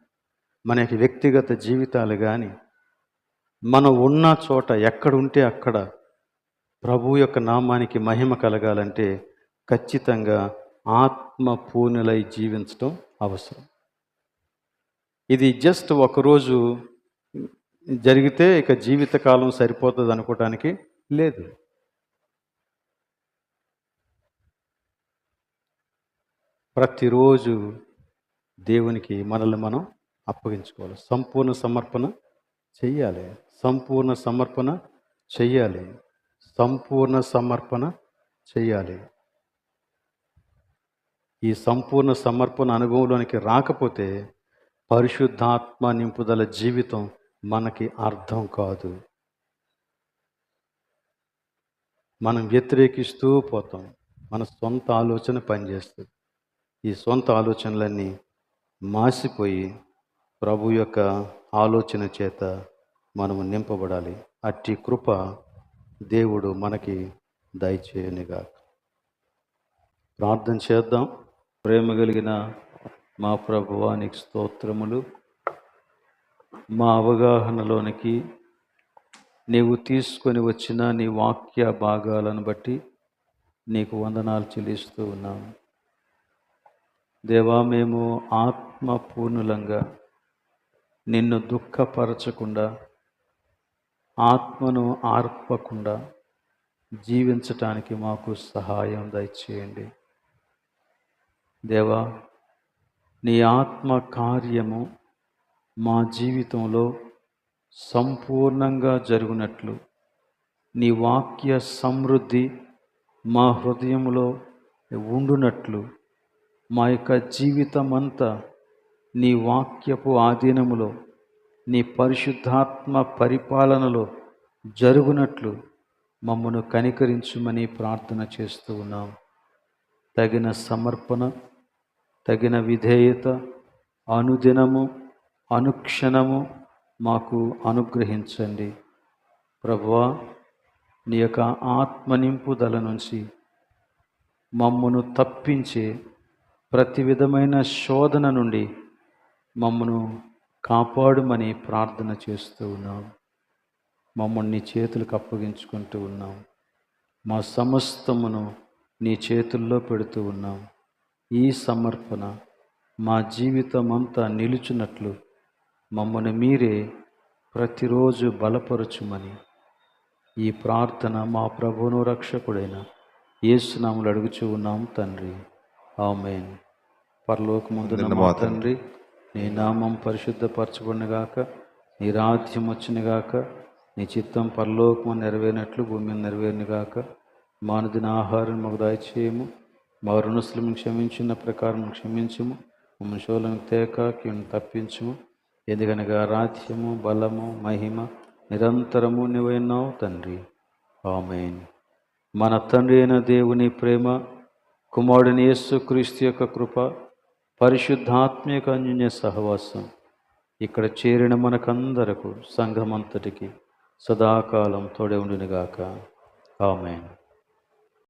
మన యొక్క వ్యక్తిగత జీవితాలు కానీ, మనం ఉన్న చోట ఎక్కడుంటే అక్కడ ప్రభు యొక్క నామానికి మహిమ కలగాలంటే ఖచ్చితంగా ఆత్మ పూర్ణులై జీవించడం అవసరం. ఇది జస్ట్ ఒకరోజు జరిగితే ఇక జీవితకాలం సరిపోతుంది అనుకోవటానికి లేదు. ప్రతిరోజు దేవునికి మనల్ని మనం అప్పగించుకోవాలి. సంపూర్ణ సమర్పణ చెయ్యాలి. సంపూర్ణ సమర్పణ చెయ్యాలి. సంపూర్ణ సమర్పణ చెయ్యాలి. ఈ సంపూర్ణ సమర్పణ అనుభవంలోనికి రాకపోతే పరిశుద్ధాత్మ నింపుదల జీవితం మనకి అర్థం కాదు. మనం వ్యతిరేకిస్తూ పోతాం. మన సొంత ఆలోచన పనిచేస్తుంది. ఈ సొంత ఆలోచనలన్నీ మాసిపోయి ప్రభు యొక్క ఆలోచన చేత మనము నింపబడాలి. అట్టి కృప దేవుడు మనకి దయచేయనిగా. ప్రార్థన చేద్దాం. ప్రేమ కలిగిన మా ప్రభువానికి స్తోత్రములు. మా అవగాహనలోనికి నీవు తీసుకొని వచ్చిన నీ వాక్య భాగాలను బట్టి నీకు వందనాలు చెల్లిస్తూ ఉన్నాము. దేవా, మేము ఆత్మపూర్ణులంగా నిన్ను దుఃఖపరచకుండా, ఆత్మను ఆర్పకుండా జీవించటానికి మాకు సహాయం దయచేయండి. దేవా, నీ ఆత్మ కార్యము మా జీవితంలో సంపూర్ణంగా జరుగునట్లు, నీ వాక్య సమృద్ధి మా హృదయంలో ఉండునట్లు, మా యొక్క జీవితం అంతా నీ వాక్యపు ఆధీనములో, నీ పరిశుద్ధాత్మ పరిపాలనలో జరుగునట్లు మమ్మను కనికరించుమని ప్రార్థన చేస్తూ ఉన్నాం. తగిన సమర్పణ, తగిన విధేయత అనుదినము అనుక్షణము మాకు అనుగ్రహించండి. ప్రభువా, నీ యొక్క ఆత్మ నింపుదల నుంచి మమ్మను తప్పించే ప్రతి విధమైన శోధన నుండి మమ్మను కాపాడుమని ప్రార్థన చేస్తూ ఉన్నాం. మమ్మల్ని నీ చేతులకు అప్పగించుకుంటూ ఉన్నాం. మా సమస్తమును నీ చేతుల్లో పెడుతూ ఉన్నాం. ఈ సమర్పణ మా జీవితం అంతా నిలుచున్నట్లు మమ్మల్ని మీరే ప్రతిరోజు బలపరచుమని ఈ ప్రార్థన మా ప్రభువును రక్షకుడైన యేసు నామములో అడుగుచూ ఉన్నాం తండ్రి. ఆమేన్. పరలోకమందున్న మా తండ్రి, నీ నామం పరిశుద్ధపరచబడునుగాక, నీ రాజ్యం వచ్చునుగాక, నీ చిత్తం పరలోకము నెరవేరినట్లు భూమి మీద నెరవేరునుగాక. మా అనుదిన ఆహారం మాకు దయచేయము, మా రుణస్థులను క్షమించిన ప్రకారం క్షమించుము, మమ్మల్ని శోధనకు తేక కీడును తప్పించుము. ఎందుకనగా రాజ్యము, బలము, మహిమ నిరంతరము నీవైనావు తండ్రి. ఆమేన్. మన తండ్రి అయిన దేవుని ప్రేమ, కుమారుడైన యేసుక్రీస్తు యొక్క కృప, పరిశుద్ధాత్మ యొక్క అన్యోన్య సహవాసం ఇక్కడ చేరిన మనకందరకు, సంఘమంతటికి సదాకాలం తోడే ఉండునుగాక. ఆమేన్.